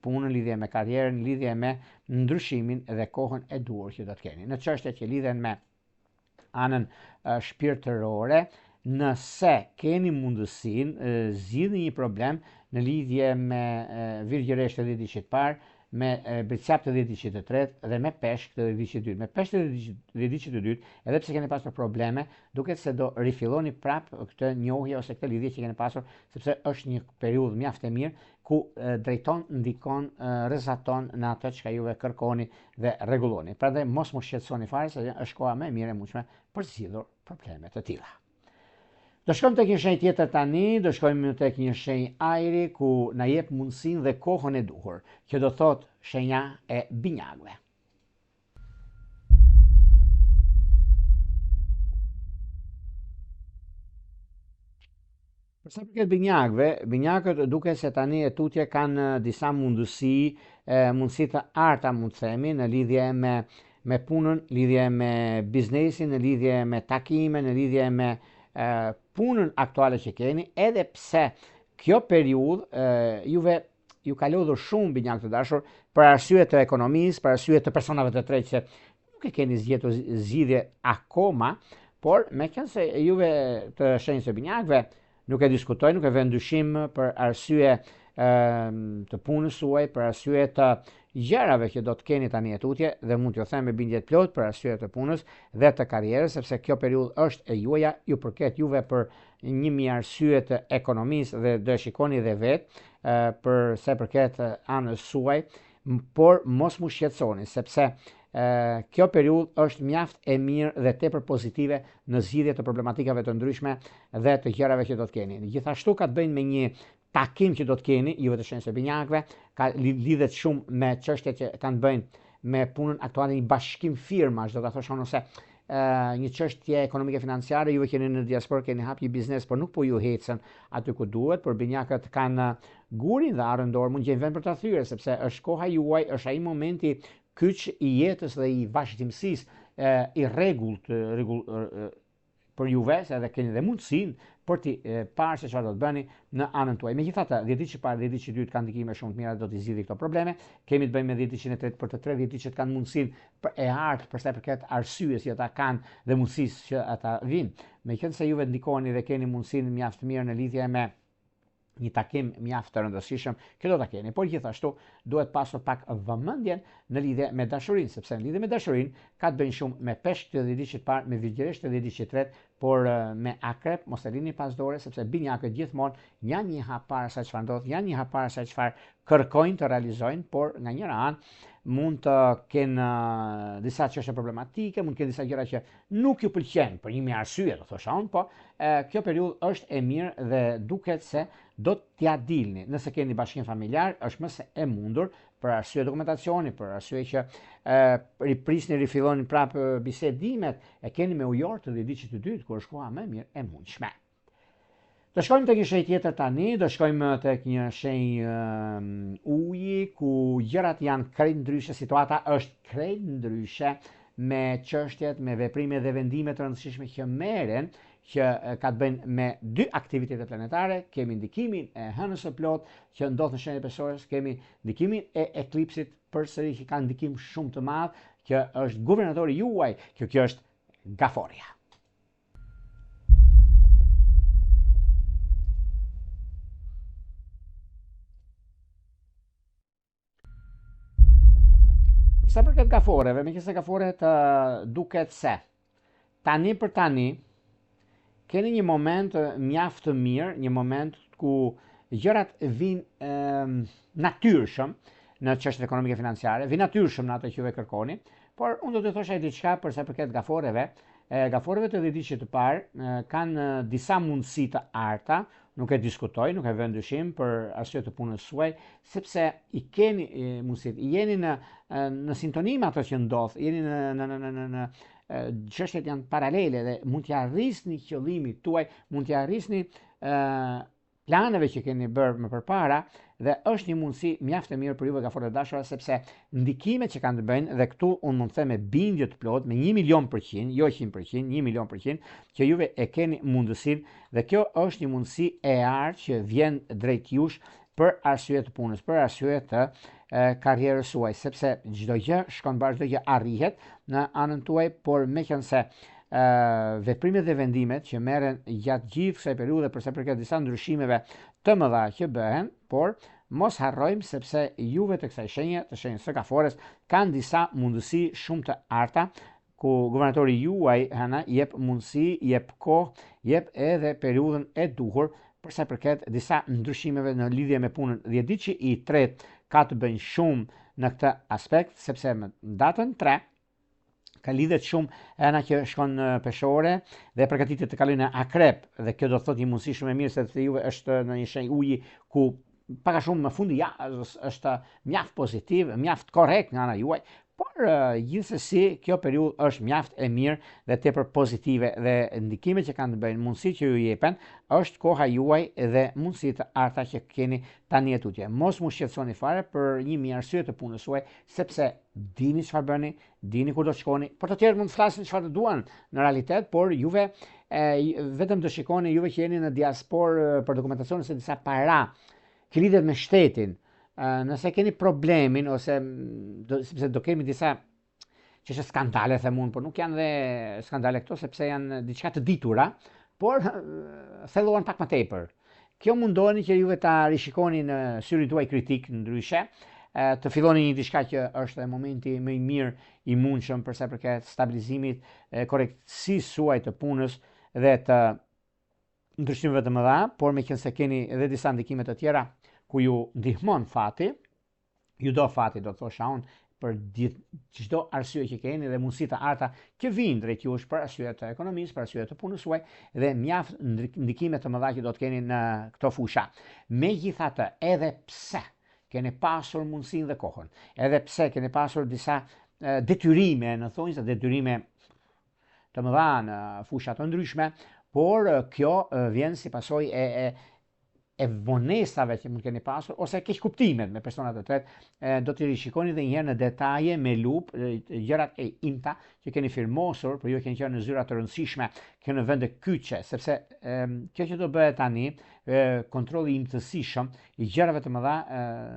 S1: punën, lidhje me karrierën, lidhje me ndryshimin dhe kohën e duhur që do të keni. Në çështjet që lidhen me anën shpirtërore, nëse keni mundësinë, zgjidhni një problem në lidhje me Virgjëresht të dhjetit parë, me Bricap të dhjetit të tretë dhe me Peshk të dhjetit të dytë. Me Peshk të dhjetit të dytë, edhe pse keni pasur probleme, duket se do rifilloni prapë këtë njohje ose këtë lidhje që keni pasur, sepse është një periudhë mjaft e mirë ku drejton, ndikon, rrezaton në atë çka juve kërkoni dhe rregulloni. Prandaj mos mu shqetësoni fare se është koha më e mirë e mundshme për të zgjidhur probleme të tilla. Do shkojmë tek një shenjë tjetër tani, do shkojmë tek një shenjë ajri ku na jep mundësinë dhe kohën e duhur, që do thot shenja e binjakëve. Për sa përket binjakëve, binjakët duket se tani e tutje kanë disa mundësi të arta, mund të themi, në lidhje me punën, lidhje me biznesin, në lidhje me takime, në lidhje me punën aktuale që keni, edhe pse kjo periudhë ju ka lodhur shumë binjakë të dashur për arsye të ekonomisë, për arsye të personave të tretë që nuk e keni zgjedhur zgjidhje akoma, por me qenë se juve të shenjës së binjakëve nuk e diskutoj, nuk e vë ndyshim për arsye të punës suaj, për arsye të gjërave që do të keni tani e tutje, dhe mund t'ju them me bindje të plot për arsye të punës dhe të karrierës, sepse kjo periudhë është e juaja, ju përket juve për 1000 arsye të ekonomisë dhe do shikoni dhe vetë për sa përket anës suaj, por mos mu shqetësoni sepse kjo periudhë është mjaft e mirë dhe tepër pozitive në zgjidhje të problematikave të ndryshme dhe të gjërave që do të keni. Gjithashtu ka të bëjnë me një takim që do të keni, juve të shenjës së binjakëve, ka lidhet shumë me çështjet që kanë të bëjnë me punën aktuale, një bashkim firmash, do ta thosh unë, ose një çështje ekonomike financiare, juve keni në diasporë, keni hap një biznes, por nuk po ju hecën aty ku duhet, por binjakët kanë gurin dhe arën dorë, mund gjejnë vend për ta thyer, sepse është koha juaj, është ai momenti kyç i jetës dhe i vazhdimësisë i rregullt për juve, se edhe keni dhe mundësinë për të parë se çfarë do të bëni në anën tuaj. Megjithatë, dhjetit që parë, dhjetit që dytë kanë ndikime shumë të mira, do t'i zgjidhni këto probleme. Kemi të bëjmë me dhjetit që në tretë, për të tre dhjetit që kanë mundësinë e artë për sa përket arsyes që ata kanë dhe mundësisë që ata vinë. Meqenëse se juve ndikoni dhe keni mundësinë mjaft të mirë në lidhje me një takim mjaft të rëndësishëm, kjo do ta keni, por gjithashtu duhet pasur pak vëmendjen në lidhje me dashurinë, sepse në lidhje me dashurinë ka të bëjë shumë me Peshk të dhjetit të parë, me Virgjëresht të dhjetit të tretë, por me Akrep mos e lini pas dore, sepse binjakët gjithmonë janë një hap para sa çfarë ndodh, janë një hap para sa çfarë kërkojnë të realizojnë, por nga njëra anë mund të kenë disa çështje problematike, mund të kenë disa gjëra që nuk ju pëlqejnë për 1000 arsye, do thosha unë, po kjo periudhë është e mirë dhe duket se do t'ja dilni. Nëse keni bashkim familjar, është më se e mundur për arsye dokumentacioni, për arsye që riprisni, rifilloni prapë bisedimet, e keni me ujor të dhjetit të dytë, kur është koha më e mirë e mundshme. Do shkojmë tek një shenjë tjetër tani, do shkojmë tek një shenjë uji, ku gjërat janë krejt ndryshe, situata është krejt ndryshe me çështjet, me veprimet dhe vendimet të rëndësishme që merren, që ka të bëjnë me dy aktivitete planetare. Kemi ndikimin e hënës së plot që ndodh në shenjën pesore, kemi ndikimin e eklipsit përsëri që ka ndikim shumë të madh, që është guvernatori juaj, kjo është Gaforia. Sa përket gaforeve, meqense gaforet duket se tani për tani keni një moment mjaft të mirë, një moment ku gjërat vinë natyrshëm në çështjet ekonomike financiare, vinë natyrshëm në ato që juve kërkoni, por unë do të thosha diçka për sa përket gaforeve. Gaforeve të 10 vjeçit të parë kanë disa mundësi të arta, nuk e diskutoj, nuk e vë ndyshim për arsye të punës suaj, sepse i keni mundësit, jeni në sintoni me ato që ndodh, jeni në çështjet janë paralele dhe mund t'ja arrisni qëllimit tuaj, mund t'ja arrisni planeve që keni bërë më përpara, dhe është një mundësi mjaft e mirë për juve gaforë të dashura, sepse ndikimet që kanë të bëjnë, dhe këtu unë mund të them me bindje të plot, me 1.000.000%, jo 100%, 1.000.000%, që juve e keni mundësinë, dhe kjo është një mundësi e artë që vjen drejt jush për arsye të punës, për arsye të karrierës suaj, sepse çdo gjë shkon bashkë, çdo gjë arrihet në anën tuaj, por meqense veprimet dhe vendimet që merren gjatë gjithë kësaj periudhe për sa përket disa ndryshimeve të mëdha që bëhen, por mos harrojmë sepse juve të kësaj shenje, të shenjës së Gafores, kanë disa mundësi shumë të arta, ku guvernatori juaj jep mundësi, jep kohë, jep edhe periudhën e duhur për sa përket disa ndryshimeve në lidhje me punën. Dhe di që i tret ka të bëjnë shumë në këtë aspekt, sepse në datën 3 ka lidhet shumë ana që shkon në peshore dhe përgatitet të kalojë në akrep, dhe kjo do të thotë një mundësi shumë e mirë sepse juve është në një shenjë uji ku pak a shumë në fundi është mjaft pozitiv, mjaft korrekt nga ana juaj, por gjithsesi kjo periudhë është mjaft e mirë dhe tepër pozitive, dhe ndikimet që kanë të bëjnë, mundësitë që ju jepen, është koha juaj dhe mundësitë të arta që keni tani tutje. Mos mu shqetësoni fare për 1.000 arsye të punës suaj, sepse dini çfarë bëni, dini ku do të shkoni. Por të tjerë mund të flasin çfarë të duan në realitet, por juve vetëm të shikoni, juve që jeni në diasporë për dokumentacionin se disa para që lidhet me shtetin, nëse keni problemin, ose sepse do kemi disa çështje skandale, themun, por nuk janë dhe skandale këto, sepse janë diçka të ditura, por thelluan pak më tepër. Kjo mundoni që juve ta rishikoni në syrin tuaj kritik ndryshe, të filloni një diçka që është dhe momenti më i mirë i mundshëm për sa përket stabilizimit, korrektësisë suaj të punës dhe të ndryshimeve të mëdha, por meqense keni edhe disa ndikime të tjera ku ju ndihmon fati, ju do fati, do të thosha unë, për çdo arsye që keni dhe mundësi të arta që vinë drejt jush për arsye të ekonomisë, për arsye të punës suaj, dhe mjaft ndikime të mëdha që do të keni në këto fusha. Megjithatë, edhe pse keni pasur mundësinë dhe kohën, edhe pse keni pasur disa detyrime, në thonjë detyrime të mëdha në fusha të ndryshme, por kjo vjen si pasojë e vonesave që mund keni pasur, ose keqkuptimet me personat të tretë, do t'i rishikoni dhe njëherë në detaje me lupë gjërat e imta që keni firmosur, por ju keni qenë në zyra të rëndësishme, kjo në vende kyçe, sepse kjo që do bëhet tani, kontrolli i imtësishëm i gjërave të mëdha,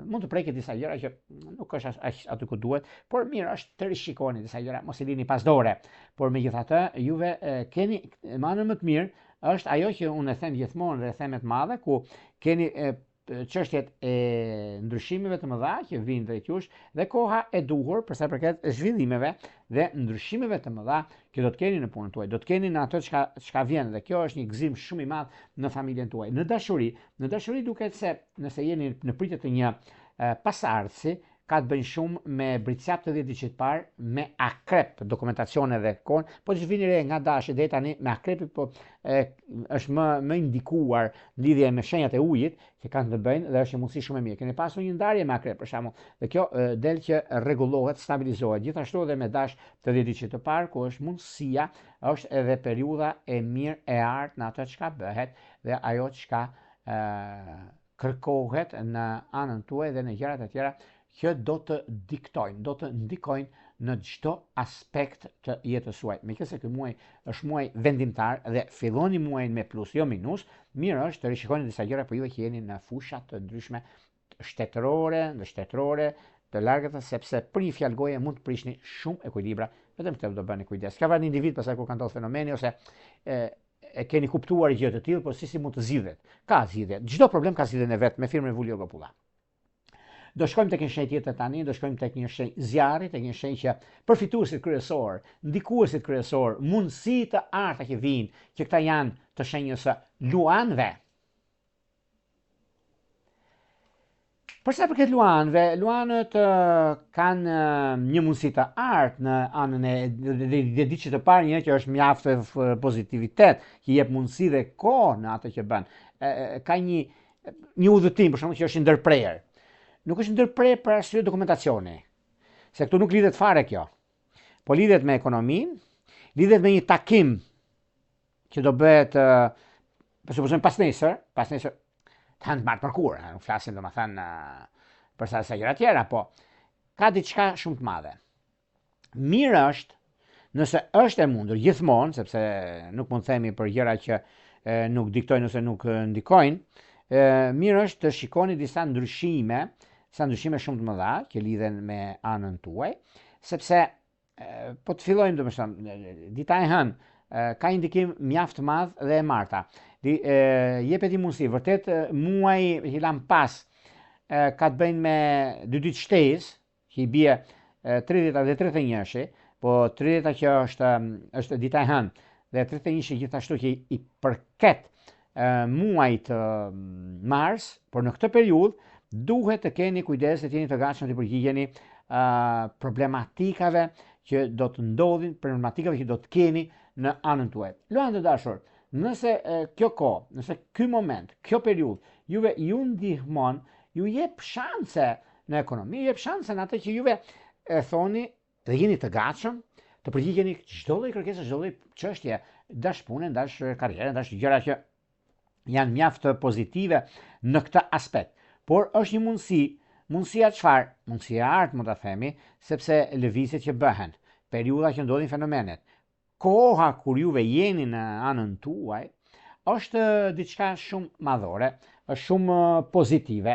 S1: mund të preket disa gjëra që nuk është aty ku duhet, por mirë është të rishikoni disa gjëra, mos i lini pas dore. Por megjithatë, juve keni manën më të mirë, është ajo që unë e them gjithmonë dhe e them të madhe, ku keni çështjet e ndryshimeve të mëdha që vinë drejt jush dhe koha e duhur për sa përket zhvillimeve dhe ndryshimeve të mëdha që do të keni në punën tuaj, do të keni në ato çka vjen, dhe kjo është një gëzim shumë i madh në familjen tuaj. Në dashuri duket se nëse jeni në pritje të një pasardhësi, ka të bëjnë shumë me Britsjap të 10 vjeçit parë, me akrep, dokumentacione dhe kon, po që vini re nga dashi deri tani me akrepit, po është më indikuar lidhje me shenjat e ujit që kanë të bëjnë, dhe është një mundësi shumë e mirë. Keni pasur një ndarje me akrep për shembull, dhe kjo del që rregullohet, stabilizohet. Gjithashtu edhe me dash të 10 vjeçit të parë, ku është mundësia, është edhe periudha e mirë e artë në ato çka bëhet dhe ajo çka kërkohet në anën tuaj dhe në gjërat e tjera që do të diktojnë, do të ndikojnë në çdo aspekt të jetës suaj. Meqense ky muaj është muaj vendimtar dhe filloni muajin me plus, jo minus, mirë është të rishikoni disa gjëra për juve që jeni në fusha të ndryshme shtetërore, të largët, sepse për një fjalë goje mund të prishni shumë ekuilibra, vetëm këtë do bëni kujdes. Ka vënë individ pasaj kur ka ndodhur fenomeni ose e keni kuptuar gjë të tillë, por si mund të zgjidhet. Ka zgjidhje. Çdo problem ka zgjidhjen e vet me firmën Vulio Gopulla. Do shkojmë tek një shenjë tjetër tani, do shkojmë tek një shenjë zjarri, tek një shenjë që përfituesit kryesor, ndikuesit kryesor, mundësi të arta që vijnë, që këta janë të shenjës së luanëve. Për sa përket luanëve, luanët kanë një mundësi të artë në anën e diçit të parë, një që është mjaft pozitivitet, që jep mundësi dhe kohë në atë që bën. Ka një udhëtim, për shembull, që është ndërprerje. Nuk është ndërprerje për arsye dokumentacioni, se këtu nuk lidhet fare kjo. Po lidhet me ekonominë, lidhet me një takim që do bëhet, për supozojmë pas nesër, të hanë të martë mërkurë, nuk flasim do më thënë për sa gjëra tjera, po ka diçka shumë të madhe. Mirë është, nëse është e mundur, gjithmonë, sepse nuk mund të themi për gjëra që nuk diktojnë ose nuk ndikojnë, mirë është të shikoni disa ndryshime shumë të mëdha që lidhen me anën tuaj, sepse po të fillojmë domethënë dita e hënë ka indikim mjaft të madh dhe e marta. Jepet i mundësi, vërtet muaj që lan pas ka të bëjnë me dy ditë shtesë, që i bie 30 dhe 31-shi, po 30-a që është dita e hënë dhe 31-shi gjithashtu që i përket muajit mars, por në këtë periudhë duhet të keni kujdes dhe të jeni të gatshëm të përgjigjeni problematikave që do të ndodhin, problematikave që do të keni në anën tuaj. Luanë të dashur, nëse kjo kohë, nëse ky moment, kjo periudhë juve ju ndihmon, ju jep shanse në ekonomi, ju jep shanse në atë që juve e thoni dhe jeni të gatshëm të përgjigjeni çdo lloj kërkese, çdo lloj çështje, dash punën, dash karrierën, dash gjëra që janë mjaft pozitive në këtë aspekt. Por është një mundësia çfarë? Mundësia e artë, mund ta themi, sepse lëvizjet që bëhen, periudha që ndodhin fenomenet, koha kur juve jeni në anën tuaj, është diçka shumë madhore, është shumë pozitive.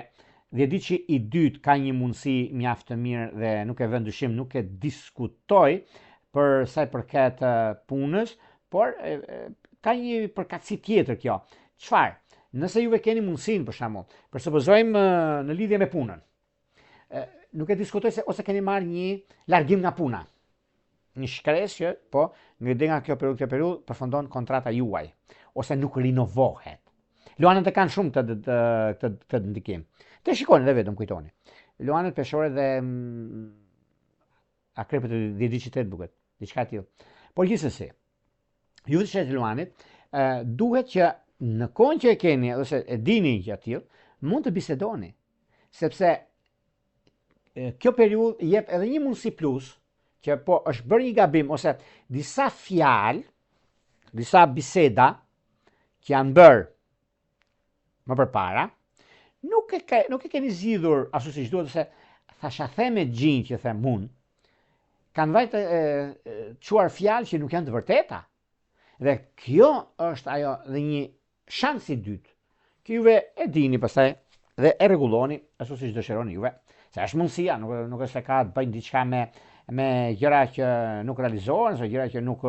S1: Dhe di që i dytë ka një mundësi mjaft të mirë dhe nuk e vën dyshim, nuk e diskutoj për sa i përket punës, por ka një përkatësi tjetër kjo. Çfarë? Nëse juve keni mundësinë, për shembull, për supozojmë në lidhje me punën, nuk e diskutoj se ose keni marrë një largim nga puna, një shkresë që po nga kjo periudhë përfundon kontrata juaj, ose nuk rinovohet. Luanët e kanë shumë këtë ndikim. Të shikoni dhe vetëm kujtoni. Luanët peshore dhe akrepët e diçitet buket, diçka tillë. Por gjithsesi, ju të shetë luanit, duhet që në kohën që e keni, ose e dini që tillë, mund të bisedoni, sepse kjo periudhë jep edhe një mundësi plus, që po është bërë një gabim, ose disa fjalë, disa biseda që janë bërë më përpara, nuk e keni zgjidhur ashtu siç duhet, se thasha theme gjinjë që them unë, kanë vajtë çuar fjalë që nuk janë të vërteta. Dhe kjo është ajo dhe një shans i dytë, që juve e dini pastaj dhe e rregulloni ashtu siç dëshironi juve. Se është mundësia, nuk është se ka të bëjnë diçka me gjëra që nuk realizohen, ose gjëra që nuk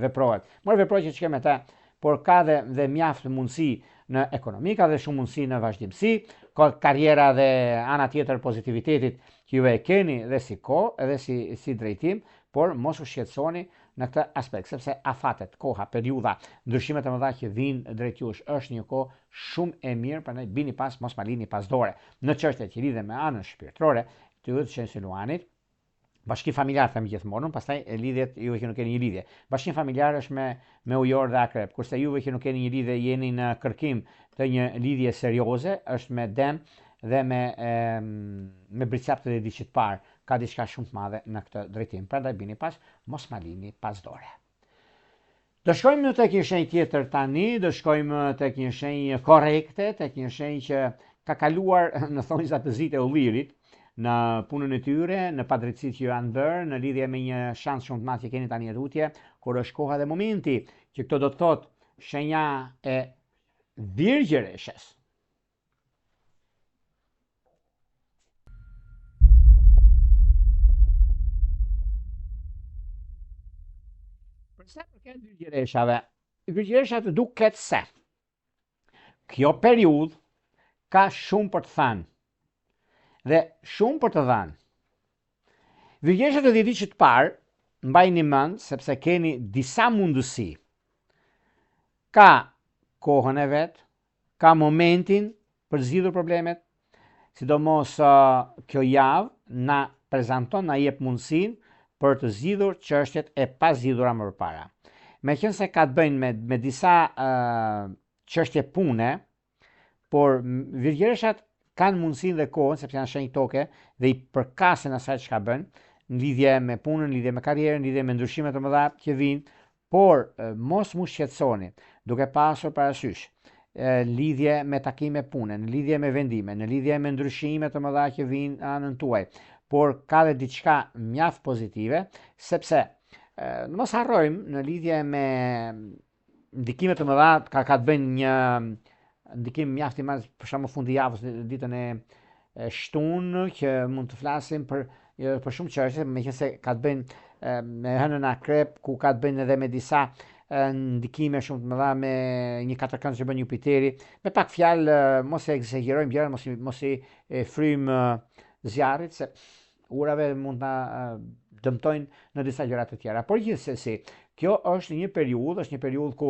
S1: veprohet. Mërë veprohet që çka me ta, por ka dhe mjaft mundësi në ekonomi, ka dhe shumë mundësi në vazhdimsi, ka karriera dhe ana tjetër pozitivitetit që juve e keni dhe si kohë, edhe si drejtim, por mos u shqetësoni në këtë aspekt, sepse afatet, koha, periudha, ndryshimet e mëdha që vijnë drejt jush, është një kohë shumë e mirë, prandaj bini pas, mos ma lini pas dore. Në çështjet që lidhen me anën shpirtërore, të ju të qenë si luanit, bashkim familjar them gjithmonë, pastaj lidhjet juve që nuk keni një lidhje. Bashkim familjar është me ujor dhe akrep, kurse juve që nuk keni një lidhje, jeni në kërkim të një lidhje serioze, është me dem dhe me bricap të diçit parë, ka diçka shumë të madhe në këtë drejtim. Prandaj bini pas, mos ma lini pas dore. Do shkojmë tek një shenjë tjetër tani, do shkojmë tek një shenjë korrekte, tek një shenjë që ka kaluar në thonjza të zi të ullirit, në punën e tyre, në padrejtësitë që janë bërë, në lidhje me një shans shumë të madh që keni tani rrutje, kur është koha dhe momenti, që këto do të thotë shenja e virgjëreshës. Për sa përket virgjëreshave duket se kjo periudhë ka shumë për të thënë dhe shumë për të dhënë. Virgjëreshat e 10 ditësh të parë, mbajini mend sepse keni disa mundësi. Ka kohën e vet, ka momentin për zgjidhur problemet, sidomos kjo javë na prezanton, na jep mundësinë për të zgjidhur çështjet e pazgjidhura më parë. Meqense ka të bëjnë me disa çështje pune, por virgjëreshat kanë mundësinë dhe kohën, sepse janë shenjë toke dhe i përkasin asaj çka bën, në lidhje me punën, në lidhje me karrierën, në lidhje me ndryshime të mëdha që vijnë, por mos mu shqetësoni, duke pasur parasysh lidhje me takime pune, në lidhje me vendime, në lidhje me ndryshime të mëdha që vijnë anën tuaj, por ka dhe diçka mjaft pozitive, sepse mos harrojmë në lidhje me ndikime të mëdha, ka të bëjnë një ndikim mjaft i madh, për shembull fundi javës, ditën e shtunë, që mund të flasim për shumë çështje, meqense ka të bëjnë me hënën akrep, ku ka të bëjnë edhe me disa ndikime shumë të mëdha, me një katërkënd që bën Jupiteri. Me pak fjalë, mos e egzagerojmë gjërat, mos i frym zjarrit, se urave mund ta dëmtojnë në disa gjëra të tjera. Por gjithsesi, kjo është një periudhë ku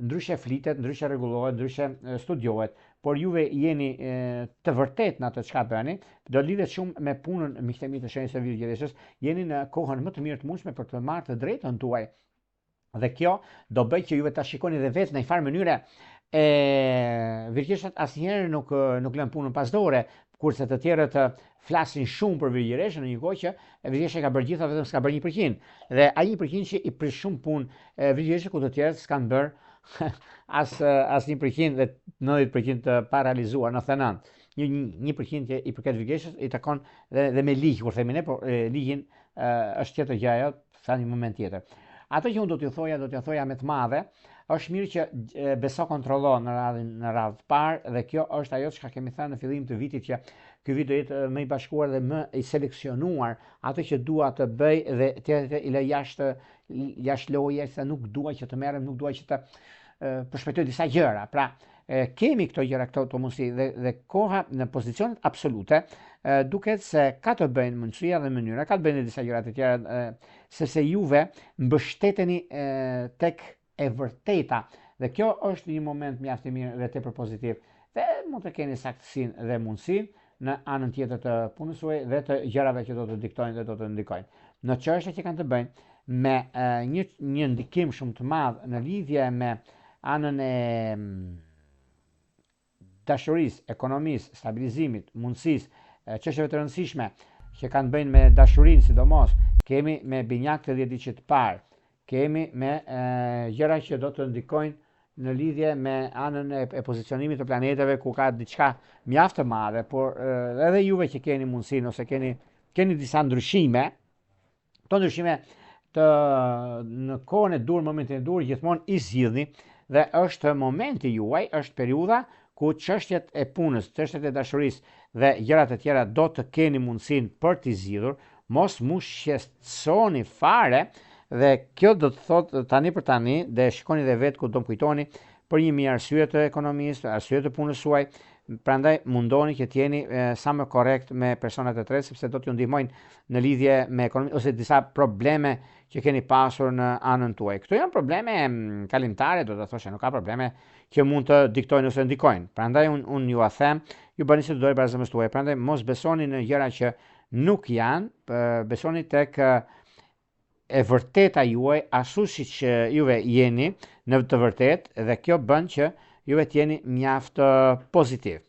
S1: ndryshe flitet, ndryshe rregullohet, ndryshe studiohet, por juve jeni të vërtet në atë çka bëni, do lidhet shumë me punën miqtemi të shenjës së virgjëreshës, jeni në kohën më të mirë të mundshme për të marrë të drejtën tuaj. Dhe kjo do bëj që juve ta shikoni dhe vetë në një farë mënyre. Virgjëreshat asnjëherë nuk lën punën pas dore, kurse të tjerët flasin shumë për virgjëreshën, në një kohë që virgjëresha ka bërë gjitha, vetëm s'ka bërë 1%. Dhe ai 1% që i prish shumë punë virgjëreshë, ku të tjerët s'kan bërë as 1% dhe 90% të parealizuar, 99%. 1% që i përket virgjëreshës i takon dhe me ligj, kur themi ne, por ligjin është tjetër gjë ajo, sa një moment tjetër. Ato që unë do t'ju thoja me të madhe, është mirë që beso kontrollo në radhë të parë, dhe kjo është ajo që kemi thënë në fillim të vitit, që ky vit do jetë më i bashkuar dhe më i seleksionuar, ato që dua të bëj dhe tjetër i lë jashtë loje, se nuk dua që të merrem, nuk dua që të përshpejtoj disa gjëra. Pra, kemi këto gjëra, këto mundësi, dhe koha në pozicionet absolute duket se ka të bëjnë mundësia dhe mënyra, ka të bëjnë disa gjëra të tjera, sepse juve mbështeteni tek e vërteta, dhe kjo është një moment mjaft i mirë dhe tepër pozitiv, dhe mund të keni saktësinë dhe mundësinë në anën tjetër të punës suaj dhe të gjërave që do të diktojnë dhe do të ndikojnë. Në çështje që kanë të bëjnë me një ndikim shumë të madh në lidhje me anën e dashurisë, ekonomisë, stabilizimit, mundësisë, çështjeve të rëndësishme që kanë bëjnë me dashurinë, sidomos, kemi me binjak të 10 ditësh të parë, kemi me gjëra që do të ndikojnë në lidhje me anën e pozicionimit të planeteve, ku ka diçka mjaft të madhe, por edhe juve që keni mundësinë ose keni disa ndryshime, këto ndryshime në kohën e dur, momentin e dur, gjithmonë i zgjidhni, dhe është momenti juaj, është periudha ku çështjet e punës, çështjet e dashurisë dhe gjërat e tjera do të keni mundësinë për t'i zgjidhur. Mos mu shqetësoni fare, dhe kjo do të thotë tani për tani, dhe shikoni dhe vetë ku do më kujtoni për një arsye të ekonomisë, arsye të punës suaj. Prandaj mundoni që t'jeni sa më korrekt me personat e tretë, sepse do t'ju ndihmojnë në lidhje me ekonominë ose disa probleme që keni pasur në anën tuaj. Këto janë probleme kalimtare, do të thoshe, nuk ka probleme që mund të diktojnë ose ndikojnë. Prandaj unë ju a them, ju bëni si të dojë barazëmës tuaj. Prandaj mos besoni në gjëra që nuk janë, besoni tek e vërteta juaj, ashtu siç juve jeni në të vërtetë, dhe kjo bën që juve t'jeni mjaft pozitiv.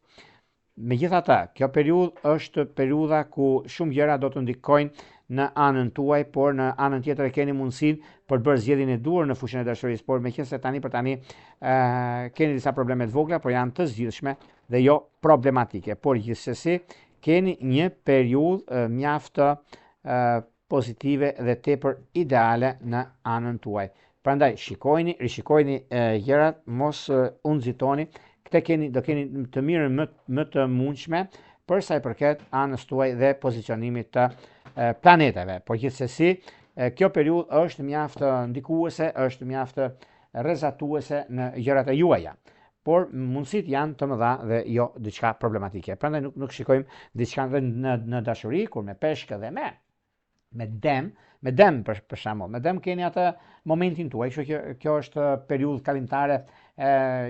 S1: Megjithatë, kjo periudhë është periudha ku shumë gjëra do të ndikojnë në anën tuaj, por në anën tjetër keni mundësinë për të bërë zgjedhjen e duhur në fushën e dashurisë, por meqense tani për tani keni disa probleme të vogla, por janë të zgjidhshme dhe jo problematike. Por gjithsesi keni një periudhë mjaft pozitive dhe tepër ideale në anën tuaj. Prandaj rishikojni gjërat, mos u nxitoni. Këtë do keni të mirën më të mundshme për sa i përket anës tuaj dhe pozicionimit të planeteve. Por gjithsesi kjo periudhë është mjaft ndikuese, është mjaft rrezatuese në gjërat e juaja. Por mundësit janë të mëdha dhe jo diçka problematike. Prandaj nuk shikojmë diçka në dashuri, kur me peshkë dhe me dem për shembull, me dem keni atë momentin tuaj, kështu që kjo është periudhë kalimtare,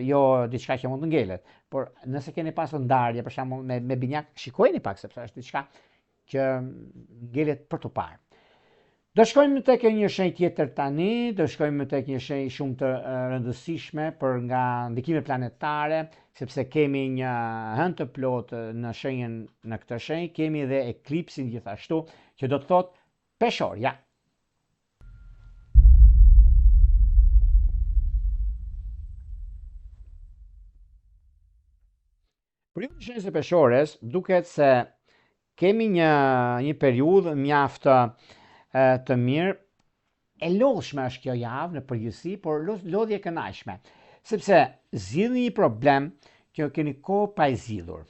S1: jo diçka që mund të ngelet. Por nëse keni pasur ndarje për shembull me binjak, shikojeni pak sepse është diçka që ngelet për të parë. Do shkojmë tek një shenjë tjetër tani, do shkojmë tek një shenjë shumë të rëndësishme për nga ndikime planetare, sepse kemi një hënë të plotë në shenjën në këtë shenjë, kemi edhe eklipsin gjithashtu, që do të thotë peshorja. Për ju shenjës së peshores, duket se kemi një periudhë mjaft të mirë, e lodhshme është kjo javë në përgjithësi, por lodhje kënaqshme, sepse zgjidhni një problem që keni kohë pa e zgjidhur.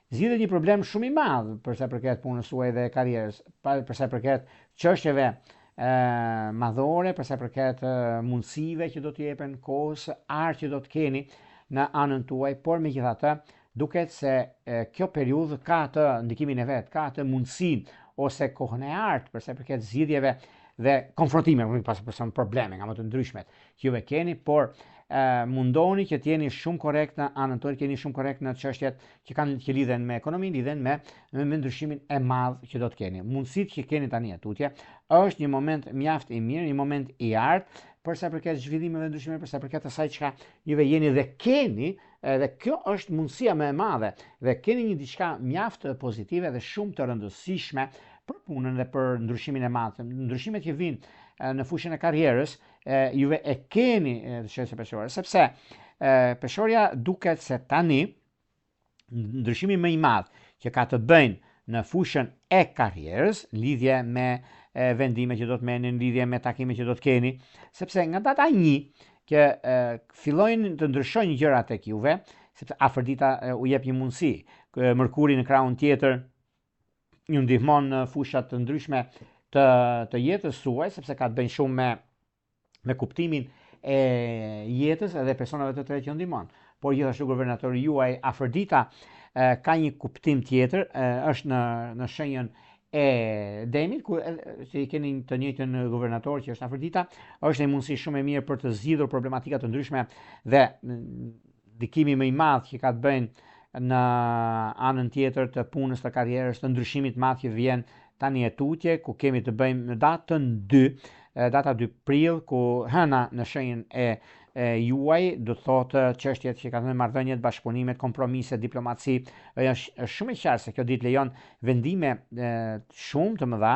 S1: Zgjidhet një problem shumë i madh për sa përket punës suaj dhe karrierës, për sa përket çështjeve madhore, për sa përket mundësive që do t'ju jepen kohës, art që do të keni në anën tuaj, por megjithatë duket se kjo periudhë ka të ndikimin e vet, ka të mundësinë ose kohën e artë për sa përket zgjidhjeve dhe konfrontimeve pas probleme nga më të ndryshmet që juve keni, por mundoni që t'jeni shumë korrekt në anën tuaj, t'jeni shumë korrekt në çështjet që lidhen me ekonominë, lidhen me ndryshimin e madh që do të keni. Mundësitë që keni tani atutje është një moment mjaft i mirë, një moment i artë për sa përket zhvillimeve dhe ndryshimeve, për sa përket asaj çka juve jeni dhe keni, dhe kjo është mundësia më e madhe, dhe keni një diçka mjaft pozitive dhe shumë të rëndësishme për punën dhe për ndryshimin e madh. Ndryshimet që vinë në fushën e karrierës, juve e keni shenjën e peshorës, sepse peshorja duket se tani ndryshimi më i madh që ka të bëjnë në fushën e karrierës, lidhje me vendime që do të merrni, lidhje me takime që do të keni, sepse nga data 1 që fillojnë të ndryshojnë gjërat tek juve, sepse Afërdita u jep një mundësi, Mërkuri në krahun tjetër ju ndihmon në fushat të ndryshme të jetës suaj, sepse ka të bëjnë shumë me kuptimin e jetës edhe personave të tjerë që ndihmon. Por gjithashtu guvernatori juaj Afërdita ka një kuptim tjetër, është në shenjën e Demit, ku që i keni të njëjtën guvernator që është Afërdita, është një mundësi shumë e mirë për të zgjidhur problematika të ndryshme dhe ndikimi më i madh që ka të bëjnë në anën tjetër të punës, të karrierës, të ndryshimit madh që vjen tani e tutje, ku kemi të bëjmë në datën 2, data 2 prill, ku hëna në shenjën e juaj, do të thotë çështjet që kanë marrëdhëniet, bashkëpunimet, kompromiset, diplomaci, është shumë e qartë se kjo ditë lejon vendime shumë të mëdha,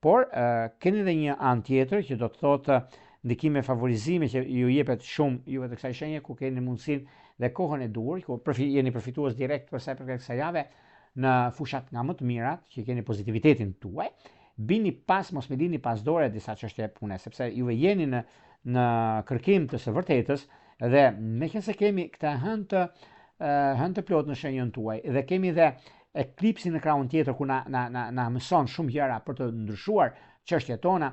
S1: por keni edhe një anë tjetër që do të thotë ndikime favorizime që ju jepet shumë juve të kësaj shenje, ku keni mundësinë dhe kohën e duhur, ku jeni përfitues direkt për sa përket kësaj jave në fushat nga më të mirat, që keni pozitivitetin tuaj, mos me lini pas dore disa çështje pune, sepse juve jeni në kërkim të së vërtetës, dhe meqense kemi këtë hënë të plot në shenjën tuaj, dhe kemi dhe eklipsin në krahun tjetër ku na mëson shumë gjëra për të ndryshuar çështjet tona,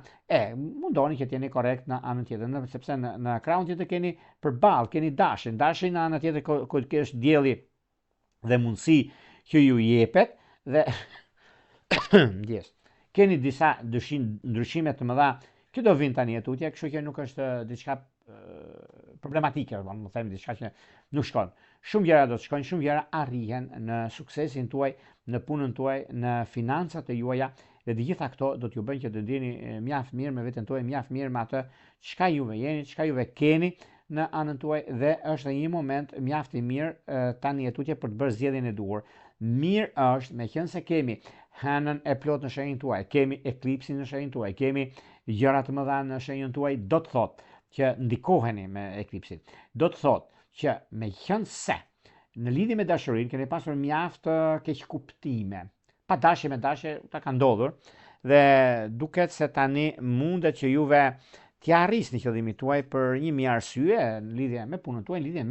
S1: mundoni që t'jeni korrekt në anën tjetër, sepse në krahun tjetër keni përballë, keni dashin në anën tjetër ku është dielli dhe mundësi që ju jepet, dhe keni disa ndryshime të mëdha që do vinë tani etutje, kështu që nuk është diçka problematike, do të them diçka që nuk shkon. Shumë gjëra do të shkojnë, shumë gjëra arrihen në suksesin tuaj, në punën tuaj, në financat e juaja, dhe të gjitha këto do t'ju bëjnë që të ndjeni mjaft mirë me veten tuaj, mjaft mirë me atë çka juve jeni, çka juve keni në anën tuaj, dhe është një moment mjaft i mirë tani etutje për të bërë zgjedhjen e duhur. Mirë është, meqense kemi hënën e plot në shenjën tuaj, kemi eklipsin në shenjën tuaj, kemi gjëra të mëdha në shenjën tuaj, do të thotë që ndikoheni me eklipsin. Do të thotë që meqense në lidhje me dashurinë keni pasur mjaft keq kuptime, pa dashje me dashje ta ka ndodhur, dhe duket se tani mundet që juve t'ja arrisni qëllimin tuaj për një mijë arsye në lidhje me punën tuaj, në lidhje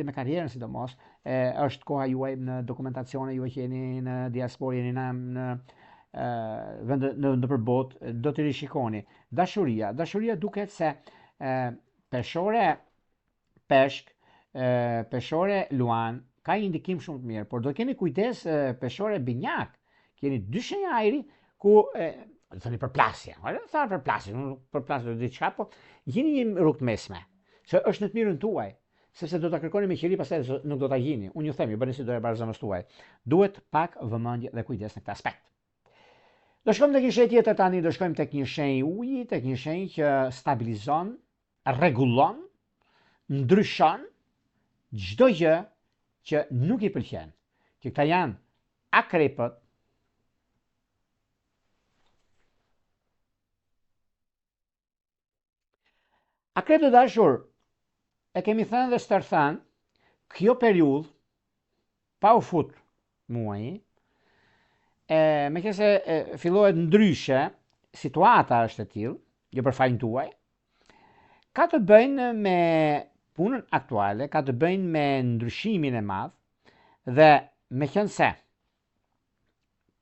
S1: me karrierën sidomos. Është koha juaj në dokumentacione, juve që jeni në diasporë, jeni në në përbot, do të rishikoni. Dashuria duket se peshore peshk, peshore luan, ka një ndikim shumë të mirë, por do keni kujdes peshore binjak, keni dy shenja ajri ku thoni përplasje, thar përplasje do diçka, po gjini një rrugë të mesme, që është në të mirën tuaj, sepse do ta kërkoni me qiri, pastaj nuk do ta gjini. Unë ju them, ju bëni si do e barazamës tuaj. Duhet pak vëmendje dhe kujdes në këtë aspekt. Do shkojmë tek një shenjë tjetër tani, do shkojmë tek një shenjë uji, tek një shenjë që stabilizon, rregullon, ndryshon çdo gjë që nuk i pëlqen. Që këta janë akrepët, akrepët e dashur, e kemi thënë dhe stërthan, kjo periudhë pa u fut muaji, me që se fillohet ndryshe, situata është e tillë, jo për fajin tuaj, ka të bëjnë me punën aktuale, ka të bëjnë me ndryshimin e madh, dhe me qenë se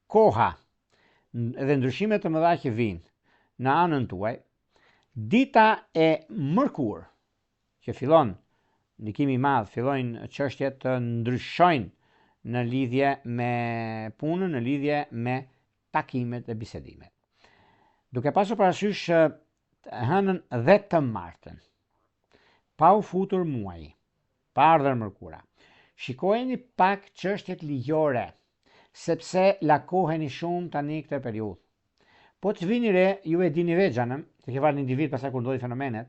S1: koha dhe ndryshimet të mëdha që vinë në anën tuaj, dita e mërkur që fillon ndikimi i madh, fillojnë çështjet të ndryshojnë në lidhje me punën, në lidhje me takimet dhe bisedimet. Duke pasur parasysh hënën dhe të martën, pa u futur muaji, pa ardhur mërkura, shikojeni pak çështjet ligjore, sepse lakoheni shumë tani këtë periudhë. Po të vini re, ju e dini veçanëm, të ke varë një individ pasaj kur ndodhi fenomenet,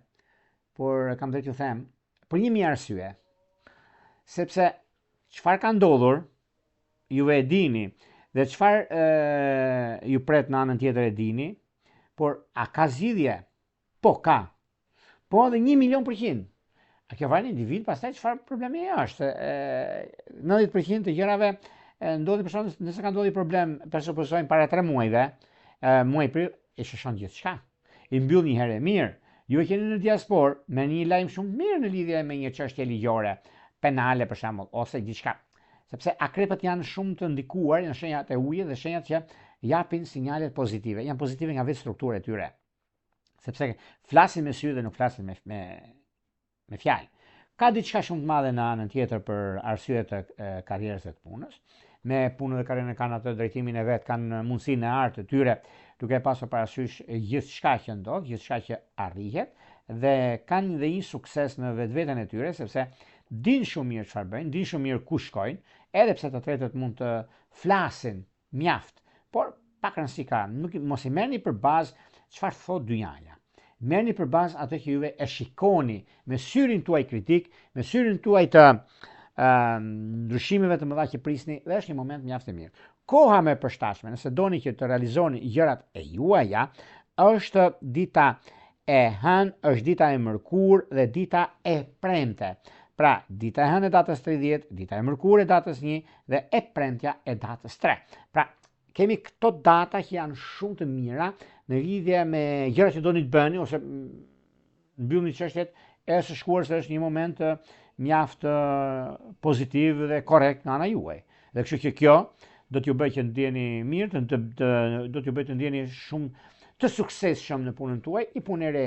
S1: por kam drejt ju them, për një mijë arsye, sepse çfarë ka ndodhur, ju e dini, dhe çfarë ju pret në anën tjetër e dini, por a ka zgjidhje? Po ka. Po edhe 1.000.000%. A kjo varet individ, pastaj çfarë problemi është? 90% të gjërave ndodhi, për shembull, nëse ka ndodhi problem, presupozojmë para 3 muajve, muaj prill e shëshon gjithçka. I mbyll një herë mirë. Ju e keni në diaspor me një lajm shumë mirë në lidhje me një çështje ligjore, penale për shembull, ose diçka. Sepse akrepët janë shumë të ndikuar në shenjat e ujit dhe shenjat që japin sinjalet pozitive. Janë pozitive nga vetë struktura e tyre. Sepse flasin me sy dhe nuk flasin me fjalë. Ka diçka shumë të madhe në anën tjetër për arsye të karrierës së punës. Me punën dhe karrierën kanë atë drejtimin e vet, kanë mundësinë e artë të tyre, duke pasur parasysh gjithçka që ndodh, gjithçka që arrihet, dhe kanë dhe një sukses në vetveten e tyre, sepse din shumë mirë çfarë bëjnë, din shumë mirë ku shkojnë, edhe pse të tretët mund të flasin mjaft, por pak rëndësi ka, mos i merrni për bazë çfarë thot dynjaja. Merrni për bazë atë që juve e shikoni me syrin tuaj kritik, me syrin tuaj të ndryshimeve të mëdha që prisni, dhe është një moment mjaft i mirë. Koha më e përshtatshme, nëse doni që të realizoni gjërat e juaja, është dita e hënë, është dita e mërkur dhe dita e premte. Pra, dita e hënë e datës 30, dita e mërkur e datës 1 dhe e premtja e datës 3. Pra, kemi këto data që janë shumë të mira në lidhje me gjërat që doni të bëni, ose mbyllni çështjet e së shkuar, se është një moment mjaft pozitiv dhe korrekt nga ana juaj. Dhe kështu që kjo do t'ju bëjë që ndjeni mirë, do t'ju bëjë të ndjeni shumë të suksesshëm në punën tuaj. I punë e re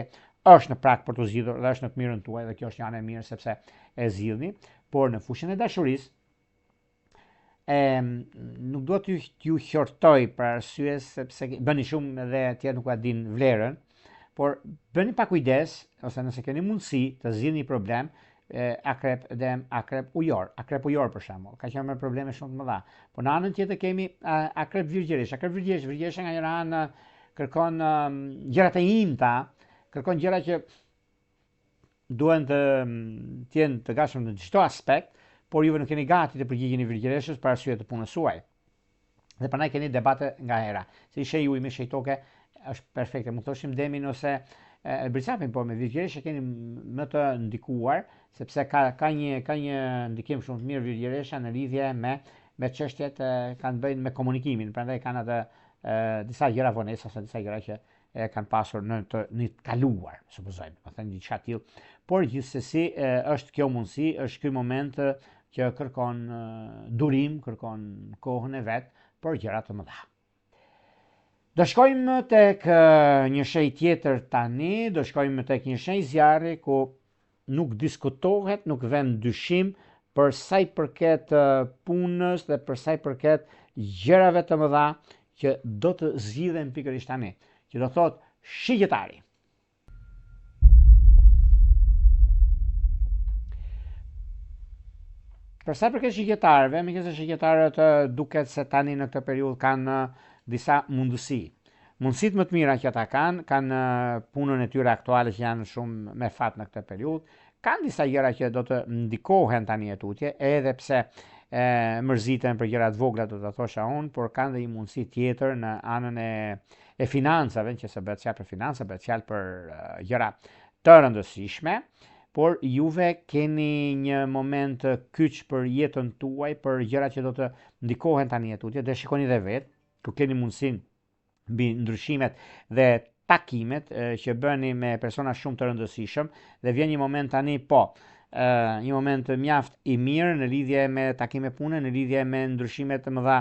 S1: është në prag për të zgjidhur dhe është në të mirën tuaj, dhe kjo është një anë e mirë sepse e zgjidhni, por në fushën e dashurisë nuk do t'ju qortoj për arsye sepse bëni shumë dhe tjerë nuk din vlerën, por bëni pa kujdes, ose nëse keni mundësi të zgjidhni një problem, akrep dhe akrep ujor. Akrep ujor për shembull, ka qenë me probleme shumë të mëdha. Po në anën tjetër kemi akrep virgjërish. Akrep virgjërisha nga njëra anë kërkon gjërat e imta, kërkon gjëra që duhen të jenë të gatshëm në çdo aspekt, por juve nuk keni gati të përgjigjeni virgjëreshës për arsye të punës suaj. Dhe prandaj keni debate nga hera. Si shej ujë me shej toke është perfekte. Mund të thoshim demin ose Brisapin, po me virgjëreshe keni më të ndikuar, sepse ka një ndikim shumë të mirë virgjëresha në lidhje me çështjet kanë bëjnë me komunikimin, prandaj kanë atë disa gjëra vonesa ose disa gjëra që kanë pasur në të kaluar, supozojmë, do thënë diçka tillë. Por gjithsesi është kjo mundësi, është ky moment që kërkon durim, kërkon kohën e vet për gjëra të mëdha. Do shkojmë tek një shenjë tjetër tani, do shkojmë tek një shenjë zjarri ku nuk diskutohet, nuk vën dyshim për sa i përket punës dhe për sa i përket gjërave të mëdha që do të zgjidhen pikërisht tani, që do thot shigjetari. Për sa i përket shigjetarëve, megjithëse shigjetarët duket se tani në këtë periudhë kanë disa mundësi. Mundësitë më të mira që ata kanë punën e tyre aktuale që janë shumë me fat në këtë periudhë, kanë disa gjëra që do të ndikohen tani e tutje, edhe pse mërziten për gjëra të vogla do të thosha unë, por kanë dhe një mundësi tjetër në anën e financave, që se bëhet fjalë për financa, bëhet fjalë për gjëra të rëndësishme, por juve keni një moment kyç për jetën tuaj, për gjëra që do të ndikohen tani e tutje, dhe shikoni dhe vetë, ku keni mundësinë mbi ndryshimet dhe takimet që bëni me persona shumë të rëndësishëm, dhe vjen një moment tani një moment mjaft i mirë në lidhje me takime pune, në lidhje me ndryshimet të mëdha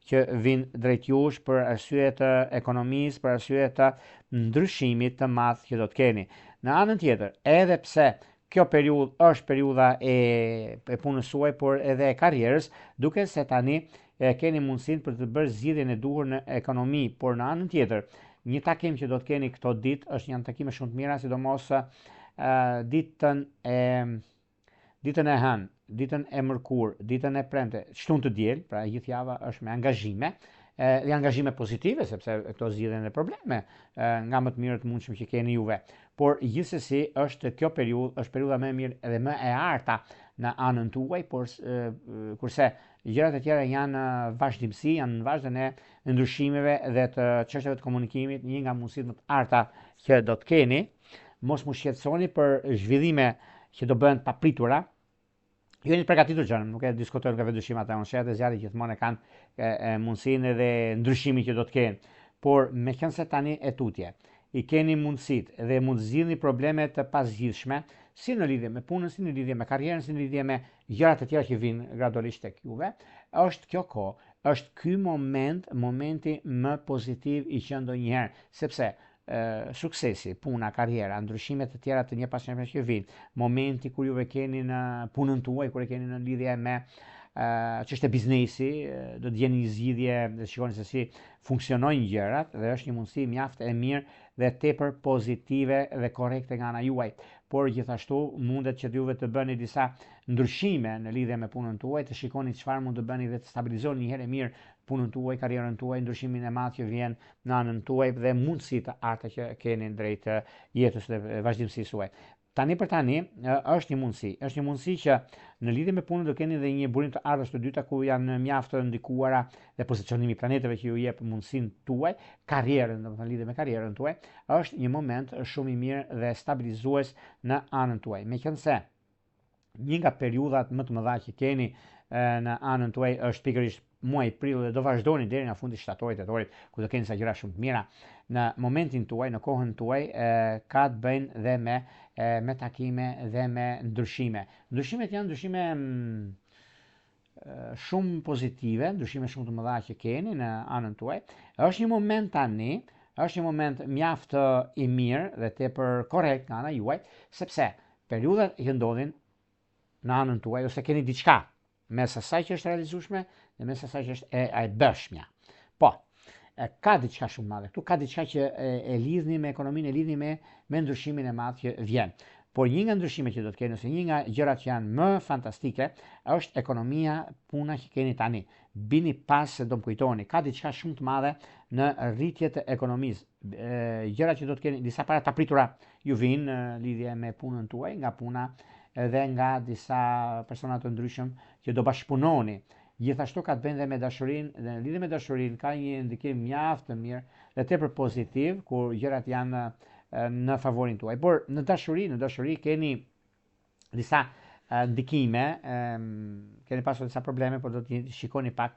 S1: që vinë drejt jush për arsye të ekonomisë, për arsye të ndryshimit të madh që do të keni. Në anën tjetër, edhe pse kjo periudhë është periudha e punës suaj, por edhe e karrierës, duket se tani keni mundësinë për të bërë zgjidhjen e duhur në ekonomi, por në anën tjetër, një takim që do të keni këto ditë është janë takime shumë të mira, sidomos ditën e hënë, ditën e mërkurë, ditën e premte, shtunë të diel, pra gjithë java është me angazhime, dhe angazhime pozitive, sepse këto zgjidhen e probleme nga më të mirët mundshëm që keni juve. Por gjithsesi është kjo periudhë, është periudha më e mirë edhe më e arta në anën tuaj, por kurse gjërat e tjera janë vazhdimsi, janë në vazhdën e ndryshimeve dhe të çështjeve të komunikimit, një nga mundësitë më të arta që do të keni. Mos mu shqetësoni për zhvillime që do bëhen papritura. Ju jeni përgatitur gjënë, nuk e diskutojnë nga vetë ata, unë shenjat e zjarrit gjithmonë e kanë mundësinë edhe ndryshimin që do të kenë. Por meqense tani e tutje, i keni mundësitë dhe mund të zgjidhni probleme të pazgjidhshme, si në lidhje me punën, si në lidhje me karrierën, si në lidhje me gjërat e tjera që vinë gradualisht tek juve, është kjo kohë, është ky momenti më pozitiv i që ndonjëherë, sepse suksesi, puna, karriera, ndryshimet të tjera të një pas njëherë që vinë, momenti kur juve keni në punën tuaj, kur e keni në lidhje me çështje biznesi, do të gjeni një zgjidhje dhe shikoni se si funksionojnë gjërat, dhe është një mundësi mjaft e mirë dhe tepër pozitive dhe korrekte nga ana juaj. Por gjithashtu mundet që juve të bëni disa ndryshime në lidhje me punën tuaj, të shikoni çfarë mund të bëni dhe të stabilizoni një herë e mirë punën tuaj, karrierën tuaj, ndryshimin e madh që vjen në anën tuaj dhe mundësitë të arta që keni drejt jetës dhe vazhdimësisë suaj. Tani për tani është një mundësi që në lidhje me punën do keni edhe një burim të ardhës të dyta ku janë mjaft të ndikuara dhe pozicionimi i planeteve që ju jep mundësinë tuaj, karrierën, domethënë lidhje me karrierën tuaj, është një moment shumë i mirë dhe stabilizues në anën tuaj. Meqense një nga periudhat më të mëdha që keni në anën tuaj është pikërisht muaji prill dhe do vazhdoni deri në fundi shtatorit, tetorit, ku do keni sa gjëra shumë të mira. Në momentin tuaj, në kohën tuaj, ka të bëjnë dhe me takime dhe me ndryshime. Ndryshimet janë ndryshime shumë pozitive, ndryshime shumë të mëdha që keni në anën tuaj. Është një moment tani, është një moment mjaft i mirë dhe tepër korrekt nga ana juaj, sepse periudhat që ndodhin në anën tuaj, ose keni diçka mes asaj që është realizueshme dhe mes asaj që është e bëshmja. Po, ka diçka shumë madhe këtu, ka diçka që e lidhni me ekonominë, e lidhni me ndryshimin e madh që vjen. Por një nga ndryshimet që do të keni, ose një nga gjërat që janë më fantastike, është ekonomia, puna që keni tani. Bini pas se do më kujtoni, ka diçka shumë të madhe në rritje të ekonomisë. Gjërat që do të keni, disa para të apritura ju vinë në lidhje me punën tuaj, nga puna edhe nga disa persona të ndryshëm që do bashkëpunoni. Gjithashtu ka të bëjë me dashurinë, dhe në lidhje me dashurinë ka një ndikim mjaft të mirë dhe tepër pozitiv kur gjërat janë në favorin tuaj. Por në dashuri keni disa ndikime, keni pasur disa probleme, por do të shikoni pak.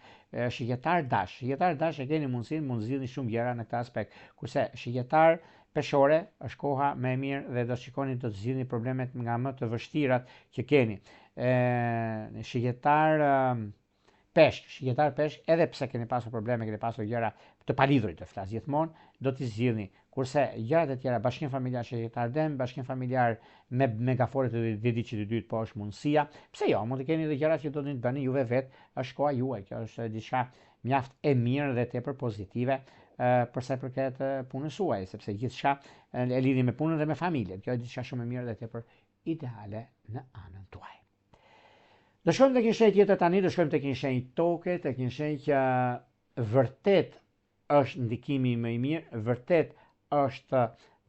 S1: Shigjetar dash e keni mundësinë mund zgjidhni shumë gjëra në këtë aspekt. Kurse shigjetar peshore është koha më e mirë dhe do shikoni të zgjidhni problemet nga më të vështirat që keni. Shigjetar peshk, shqiptar peshk, edhe pse keni pasur probleme, keni pasur gjëra të palidhurit të flas gjithmonë, do t'i zgjidhni. Kurse gjërat e tjera, bashkim familjar shqiptar dem, bashkim familjar me megafore të vjedhit dytë, po është mundësia. Pse jo, mund të keni edhe gjëra që do të bëni juve vetë, është koha juaj. Kjo është diçka mjaft e mirë dhe tepër pozitive për sa i përket punës suaj, sepse gjithçka e lidhi me punën dhe me familjen. Kjo është diçka shumë e mirë dhe tepër ideale në anën tuaj. Do shkojmë tek një shenjë tjetër tani, do shkojmë tek një shenjë toke, tek një shenjë që vërtet është ndikimi më i mirë, vërtet është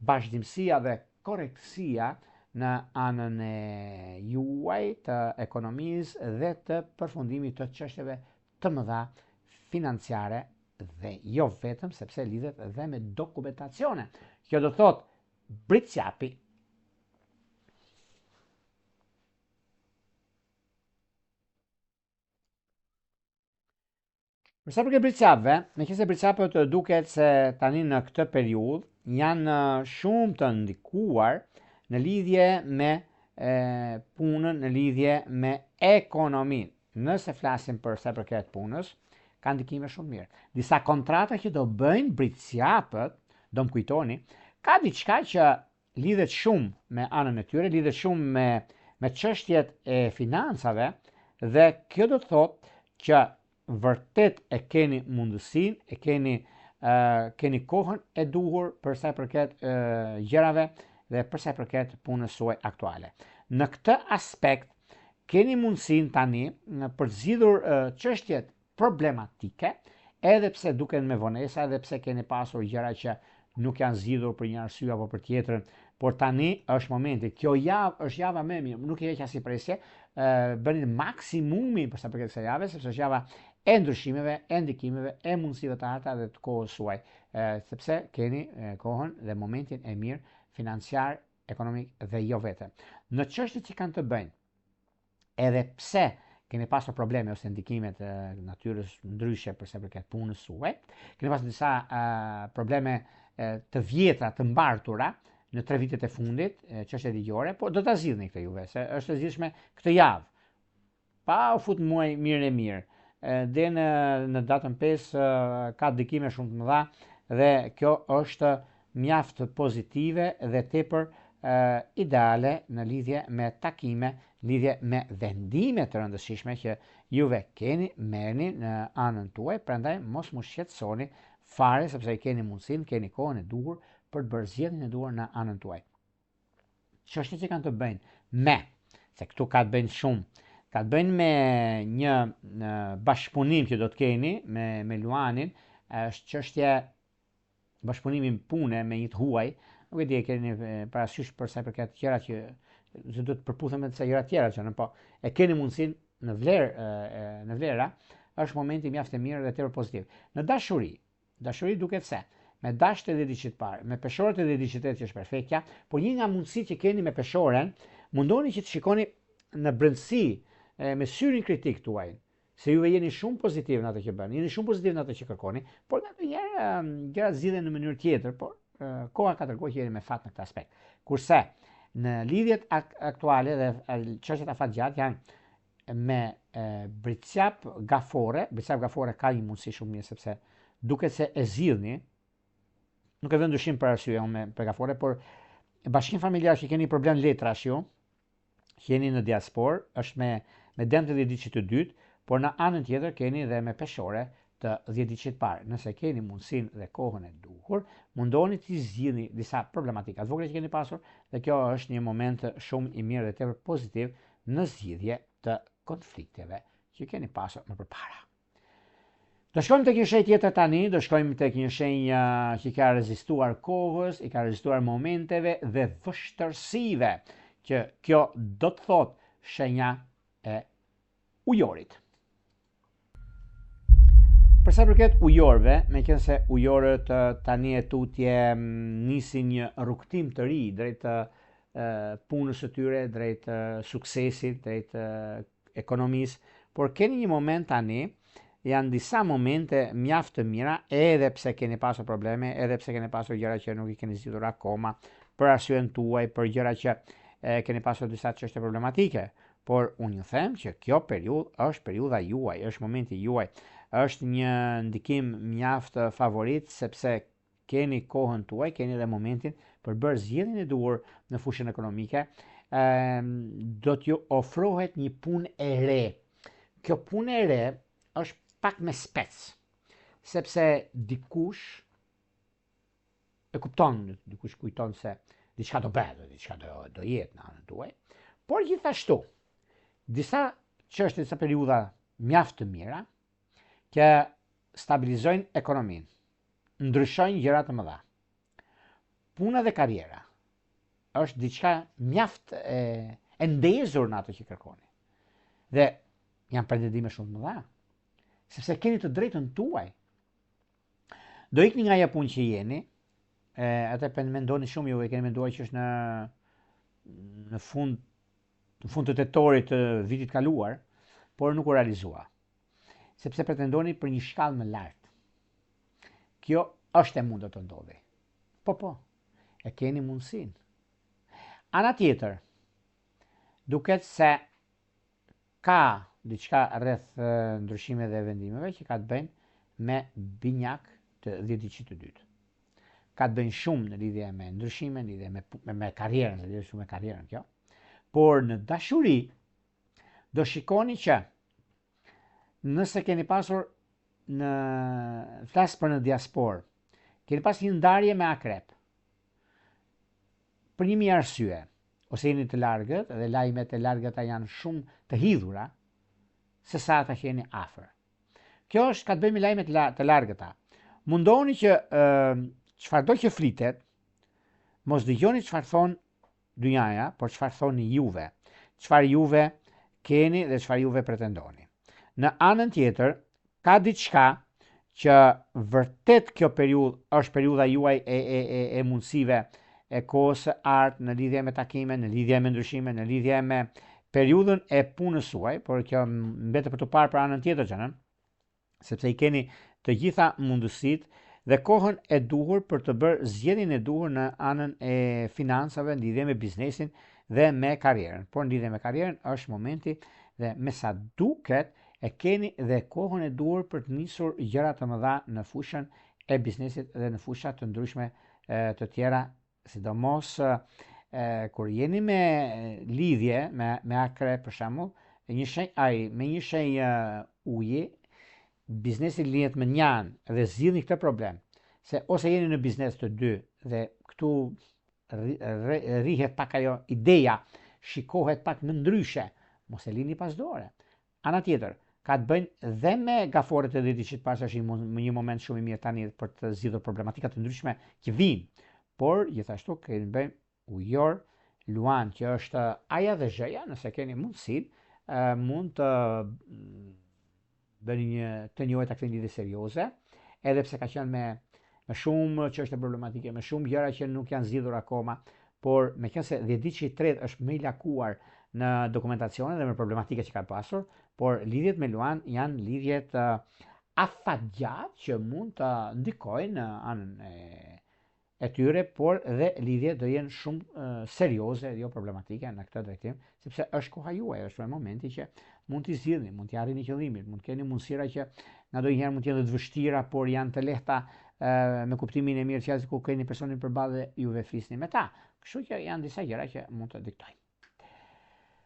S1: bashkëdimësia dhe korrektësia në anën e juaj të ekonomisë dhe të përfundimit të çështjeve të mëdha financiare dhe jo vetëm sepse lidhet edhe me dokumentacione. Kjo do thot britsjapi. Për sa përket britsjapëve, meqense britsjapët duket se tani në këtë periudhë janë shumë të ndikuar në lidhje me punën, në lidhje me ekonominë. Nëse flasim për sa përket punës, ka ndikime shumë mirë. Disa kontrata që do bëjnë britsjapët, do më kujtoni, ka diçka që lidhet shumë me anën e tyre, lidhet shumë me çështjet e financave dhe kjo do të thotë që vërtet e keni mundësinë, e keni kohën e duhur për sa i përket gjërave dhe për sa i përket punës suaj aktuale. Në këtë aspekt keni mundësinë tani për të zgjidhur çështjet problematike, edhe pse duken me vonesa, edhe pse keni pasur gjëra që nuk janë zgjidhur për një arsye apo për tjetrën, por tani është momenti. Kjo javë është java më e mirë, nuk e heq as si presje, bëni maksimumi për sa përket kësaj jave, sepse është java e ndryshimeve, e ndikimeve, e mundësive të arta dhe të kohës suaj, sepse keni kohën dhe momentin e mirë financiar, ekonomik dhe jo vetëm. Në çështjet që kanë të bëjnë, edhe pse keni pasur probleme ose ndikime të natyrës ndryshe për sa përket punës suaj, keni pasur disa probleme të vjetra, të mbartura në 3 vitet e fundit, çështje ligjore, po do ta zgjidhni këtë juve, se është e zgjidhshme këtë javë. Pa u fut muaj mirë e mirë. Dhe në datën 5 ka ndikime shumë të mëdha dhe kjo është mjaft pozitive dhe tepër ideale në lidhje me takime, lidhje me vendime të rëndësishme që juve keni merrni në anën tuaj, prandaj mos mu shqetësoni fare sepse keni mundësinë, keni kohën e duhur për të bërë zgjedhjen e duhur në anën tuaj. Çështjet që kanë të bëjnë me, se këtu ka të bëjnë shumë, ka të bëjnë me një bashkëpunim që do të keni me Luanin, është çështje bashkëpunimi pune me një të huaj, nuk e di e keni parasysh për sa i përket gjëra që do të përputhen me disa gjëra tjera që po e keni mundësinë në vlera, është momenti mjaft e mirë dhe tepër pozitiv. Në dashuri duket se me dashët e diçit parë, me peshorët e diçitet që është perfektja, por një nga mundësitë që keni me peshoren, mundoni që të shikoni në brendësi me syrin kritik tuaj, se juve jeni shumë pozitiv në atë që bëni, jeni shumë pozitiv në atë që kërkoni, por ndonjëherë gjërat zgjidhen në mënyrë tjetër, por koha ka treguar që jeni me fat në këtë aspekt. Kurse në lidhjet aktuale dhe çështjet afatgjatë janë me britsjap gafore ka një mundësi shumë mirë sepse duket se e zgjidhni, nuk e vë ndryshim për arsye me gafore, por bashkim familjar që keni problem letrash ju, jeni në diasporë, është me dëmtë 10 diçit të dytë, por në anën tjetër keni dhe me peshore të 10 diçit parë. Nëse keni mundësinë dhe kohën e duhur, mundoni të zgjidhni disa problematika të vogla që keni pasur, dhe kjo është një moment shumë i mirë dhe tepër pozitiv në zgjidhje të konflikteve që keni pasur më përpara. Do shkojmë tek një shenjë tjetër tani, do shkojmë tek një shenjë që ka rezistuar kohës, i ka rezistuar momenteve dhe vështërsive, që kjo do të thotë shenja e ujorit. Për sa përket ujorëve, meqense ujorët tani e tutje nisin një rrugtim të ri drejt punës së tyre, drejt suksesit, drejt ekonomisë, por keni një moment tani, janë disa momente mjaft të mira, edhe pse keni pasur probleme, edhe pse keni pasur gjëra që nuk i keni zgjidhur akoma, për arsyen tuaj, për gjëra që keni pasur disa çështje problematike, por unë ju them që kjo periudhë është periudha juaj, është momenti juaj, është një ndikim mjaft favorit sepse keni kohën tuaj, keni edhe momentin për bërë zgjedhjen e duhur në fushën ekonomike. Do t'ju ofrohet një punë e re. Kjo punë e re është pak me spec, sepse dikush e kupton, dikush kujton se diçka do bëhet, diçka do jetë në anën tuaj, por gjithashtu disa çështje, disa periudha mjaft të mira që stabilizojnë ekonominë, ndryshojnë gjëra të mëdha. Puna dhe karriera është diçka mjaft e ndezur në ato që kërkoni. Dhe janë pretendime shumë të mëdha, sepse keni të drejtën tuaj. Do ikni nga ajo punë që jeni, atë mendoni shumë ju, e keni menduar që është në fund të tetorit të vitit kaluar, por nuk u realizua. Sepse pretendoni për një shkallë më lartë. Kjo është e mundur të ndodhi. Po, e keni mundësinë. Ana tjetër, duket se ka diçka rreth ndryshimeve dhe vendimeve që ka të bëjnë me binjak të 10-shit të dytë. Ka të bëjnë shumë në lidhje me ndryshime, në lidhje me karrierën, në lidhje shumë me karrierën kjo. Por në dashuri do shikoni që nëse keni pasur flas për në diasporë, keni pas një ndarje me akrep, për një mirë arsye, ose jeni të largët dhe lajmet e largëta janë shumë të hidhura, se sa ata që jeni afër. Kjo është ka të bëjë me lajmet të largëta. Mundoni që çfarëdo që flitet, mos dëgjoni çfarë thon dynjaja, por çfarë thoni juve. Çfarë juve keni dhe çfarë juve pretendoni. Në anën tjetër, ka diçka që vërtet kjo periudhë është periudha juaj e mundësive, e kohës së ardhmë në lidhje me takime, në lidhje me ndryshime, në lidhje me periudhën e punës suaj, por kjo mbetet për të parë për anën tjetër që sepse i keni të gjitha mundësitë dhe kohën e duhur për të bërë zgjedhjen e duhur në anën e financave, në lidhje me biznesin dhe me karrierën. Por në lidhje me karrierën është momenti dhe me sa duket e keni dhe kohën e duhur për të nisur gjëra të mëdha në fushën e biznesit dhe në fusha të ndryshme të tjera, sidomos kur jeni me lidhje me akre për shembull, me një shenjë uji, biznesi lidhet me njan dhe zgjidhni këtë problem, se ose jeni në biznes të dy dhe këtu rrihet pak ajo ideja, shikohet pak më ndryshe, mos e lini pas dore. Ana tjetër, ka të bëjnë dhe me gaforet e 10-shit parë, është një moment shumë i mirë tani për të zgjidhur problematika të ndryshme që vijnë. Por gjithashtu keni bëjmë ujor, luan që është aja dhe zhëja, nëse keni mundësinë, mund të bëni të njohet këtë lidhje serioze, edhe pse ka qenë me shumë çështje problematike, me shumë gjëra që nuk janë zgjidhur akoma, por meqense 10-shit tret është më i lakuar në dokumentacione dhe me problematike që ka pasur, por lidhjet me luan janë lidhjet afatgjatë që mund të ndikojnë në anën e tyre, por dhe lidhjet do jenë shumë serioze dhe jo problematike në këtë drejtim, sepse është koha juaj, është momenti që mund t'i zgjidhni, mund t'i arrini qëllimin, mund keni mundësira që nga ndonjëherë mund të jenë të vështira, por janë të lehta me kuptimin e mirë që ku keni personin përballë dhe juve flisni me ta. Kështu që janë disa gjëra që mund të diktojnë.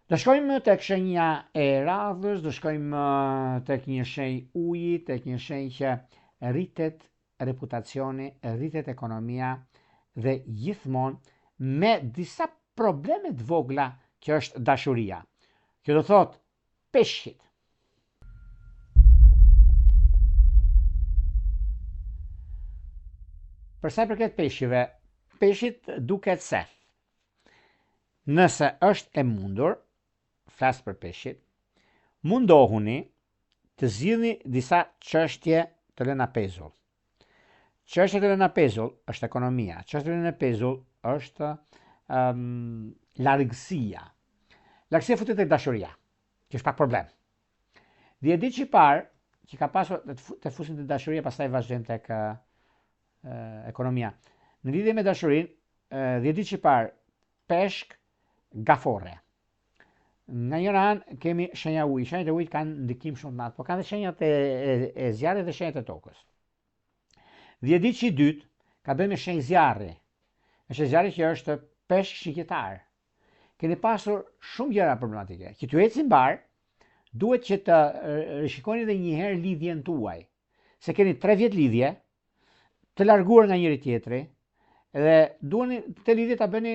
S1: Do shkojmë tek shenja e radhës, do shkojmë tek një shenjë uji, tek një shenjë që rritet reputacioni, rritet ekonomia dhe gjithmonë me disa probleme të vogla që është dashuria. Kjo do thotë peshqit. Për sa i përket peshqive, peshqit duket se nëse është e mundur, flas për peshqit, mundohuni të zgjidhni disa çështje të lëna pezull. Çështja e lëna pezull është ekonomia, çështja e lëna pezull është largësia. Largësia futet tek dashuria, që është pak problem. 10 ditë që parë që ka pasur të fusin te dashuria, pastaj vazhdojmë tek ekonomia. Në lidhje me dashurinë, 10 ditë që parë peshk gafore. Nga njëra anë kemi shenja ujë. Shenjat e ujit kanë ndikim shumë të madh, por kanë dhe shenjat e zjarrit dhe shenjat e tokës. Dhjetëdiçi i dytë ka bënë me shenjë zjarri. Është zjarri që është peshk shikjetar. Keni pasur shumë gjëra problematike. Që t'ju ecin bar, duhet që të rishikoni edhe një herë lidhjen tuaj. Se keni 3 vjet lidhje, të larguar nga njëri tjetri, dhe duheni të lidhje ta bëni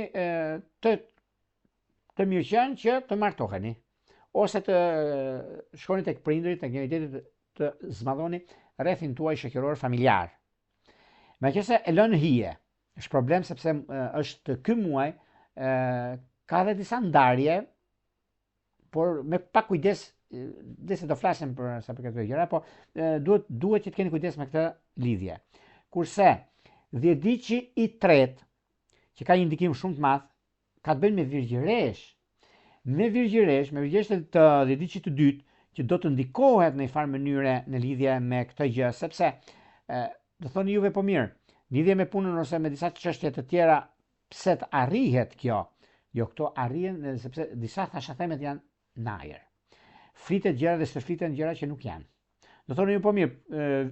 S1: të mirëqen që të martoheni, ose të shkoni tek prindrit, tek njëri tjetri të zmadhoni rrethin tuaj shoqëror familjar. Meqense e lënë hije, është problem sepse është ky muaj ka dhe disa ndarje, por me pak kujdes, dhe se do flasim për sa për këto gjëra, po duhet që të keni kujdes me këtë lidhje. Kurse dhjetëdiçi i tretë, që ka një ndikim shumë të madh, ka të bëjë me virgjëresh. Me virgjëresh të dhjetëdiçit të dytë, që do të ndikohet në një farë mënyre në lidhje me këtë gjë, sepse do thoni juve po mirë, lidhje me punën ose me disa çështje të tjera, pse të arrihet kjo? Jo, këto arrihen sepse disa thashathemet janë në ajër. Flitet gjëra dhe stërfliten gjëra që nuk janë. Do thoni ju po mirë,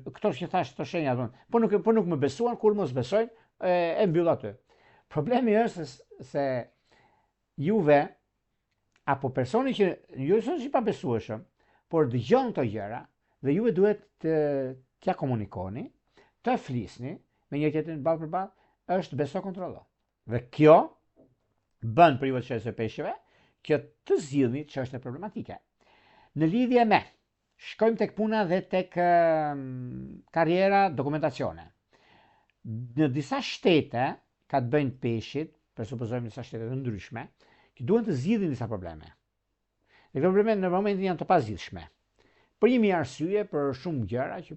S1: këto që thash këto shenja, po nuk më besuan, kur mos besojnë, e mbyll aty. Problemi është se juve apo personi që ju është i pabesueshëm, por dëgjon këto gjëra dhe juve duhet t'ja komunikoni, të flisni me njëri tjetrin ballë për ballë, është beso kontrollo. Dhe kjo bën për juve të së peshqeve që të zgjidhni çështje problematike. Në lidhje me, shkojmë tek puna dhe tek karriera, dokumentacione. Në disa shtete ka të bëjnë peshqit, presupozojmë disa shtete të ndryshme, që duhen të zgjidhin disa probleme. Dhe këto probleme në momentin janë të pazgjidhshme. Për një mijë arsye, për shumë gjëra që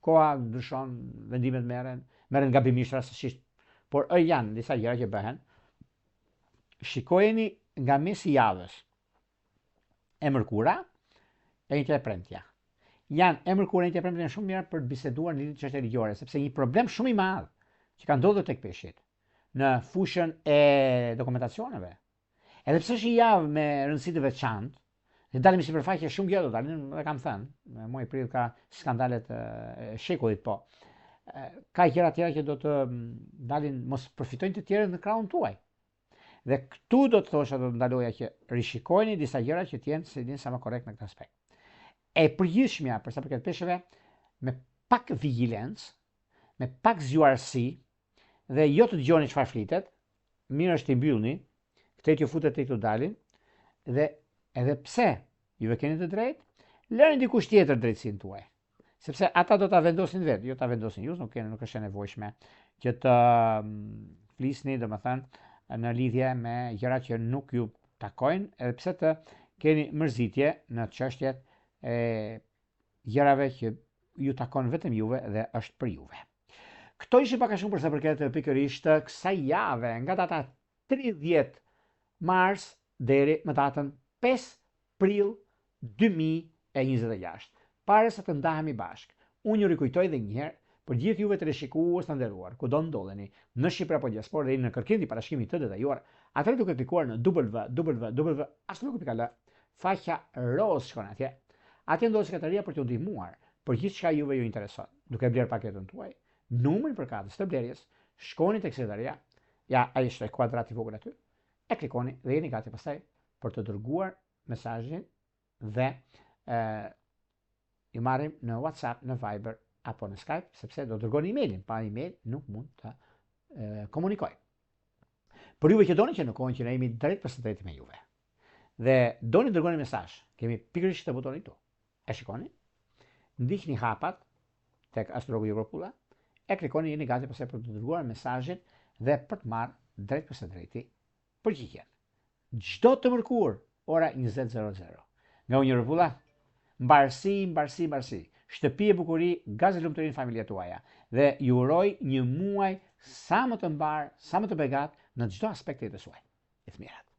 S1: koha ndryshon, vendimet merren gabimisht rastësisht, por janë disa gjëra që bëhen. Shikojeni nga mesi i javës e mërkura e njëjta e premtja. Janë e mërkura e njëjta e premtja janë shumë mirë për të biseduar në lidhje me çështje ligjore, sepse një problem shumë i madh që ka ndodhur tek peshqit në fushën e dokumentacioneve. Edhe pse është një javë me rëndësi të veçantë, dhe dalim sipërfaqe shumë gjëra do dalin, dhe kam thënë, në muaj prill ka skandalet e shekullit, po. Ka gjëra tjera që do të dalin, mos përfitojnë të tjerët në krahun tuaj. Dhe këtu do të thosha, do të ndaloja që rishikojeni disa gjëra që t'jenë sa më korrekt në këtë aspekt. E përgjithshmja për sa përket peshqeve, me pak vigjilencë, me pak zgjuarsi, dhe jo të dëgjoni çfarë flitet, mirë është t'i mbyllni, këtë që futet tek të dalin, dhe edhe pse juve keni të drejtë, lëni dikush tjetër drejtësinë tuaj. Sepse ata do ta vendosin vetë, jo ta vendosin ju, nuk është e nevojshme që të flisni, domethënë, në lidhje me gjëra që nuk ju takojnë, edhe pse të keni mërzitje në çështjet e gjërave që ju takon vetëm juve dhe është për juve. Këto ishin pak a shumë për sa përket pikërisht kësaj jave, nga data 30 mars deri më datën 5 prill 2026. Para se të ndahemi bashkë, unë ju rikujtoj edhe një herë për gjithë juve të rishikues të nderuar, kudo ndodheni, në Shqipëri apo diasporë dhe në kërkimin e parashikimit të detajuar, atëherë duke klikuar në www.astronoku.al, faqja roz shkon atje. Atje ndodhet sekretaria për t'ju ndihmuar për gjithçka juve ju intereson. Duke bler paketën tuaj, numrin për katës të blerjes, shkoni tek sekretaria, ja ai është kuadrati i vogël aty, e klikoni dhe jeni gati pastaj për të dërguar mesazhin dhe ju marrim në WhatsApp, në Viber apo në Skype, sepse do dërgoni emailin, pa email nuk mund të komunikoj. Për juve që doni që në kohën që ne jemi drejt për së drejti me juve, dhe doni dërgoni mesazh, kemi pikërisht të butonin këtu. E shikoni, ndiqni hapat tek Astrologu Evropulla, e klikoni, jeni gati pastaj për të dërguar mesazhin dhe për të marrë drejt për së drejti përgjigjen. Çdo të mërkur, ora 20:00. Nga unë Evropulla, mbarësi, shtëpi e bukuri, gazë e lumturinë familja tuaja, dhe ju uroj një muaj sa më të mbar, sa më të begat në çdo aspekt të jetës suaj. Gjithë mirat.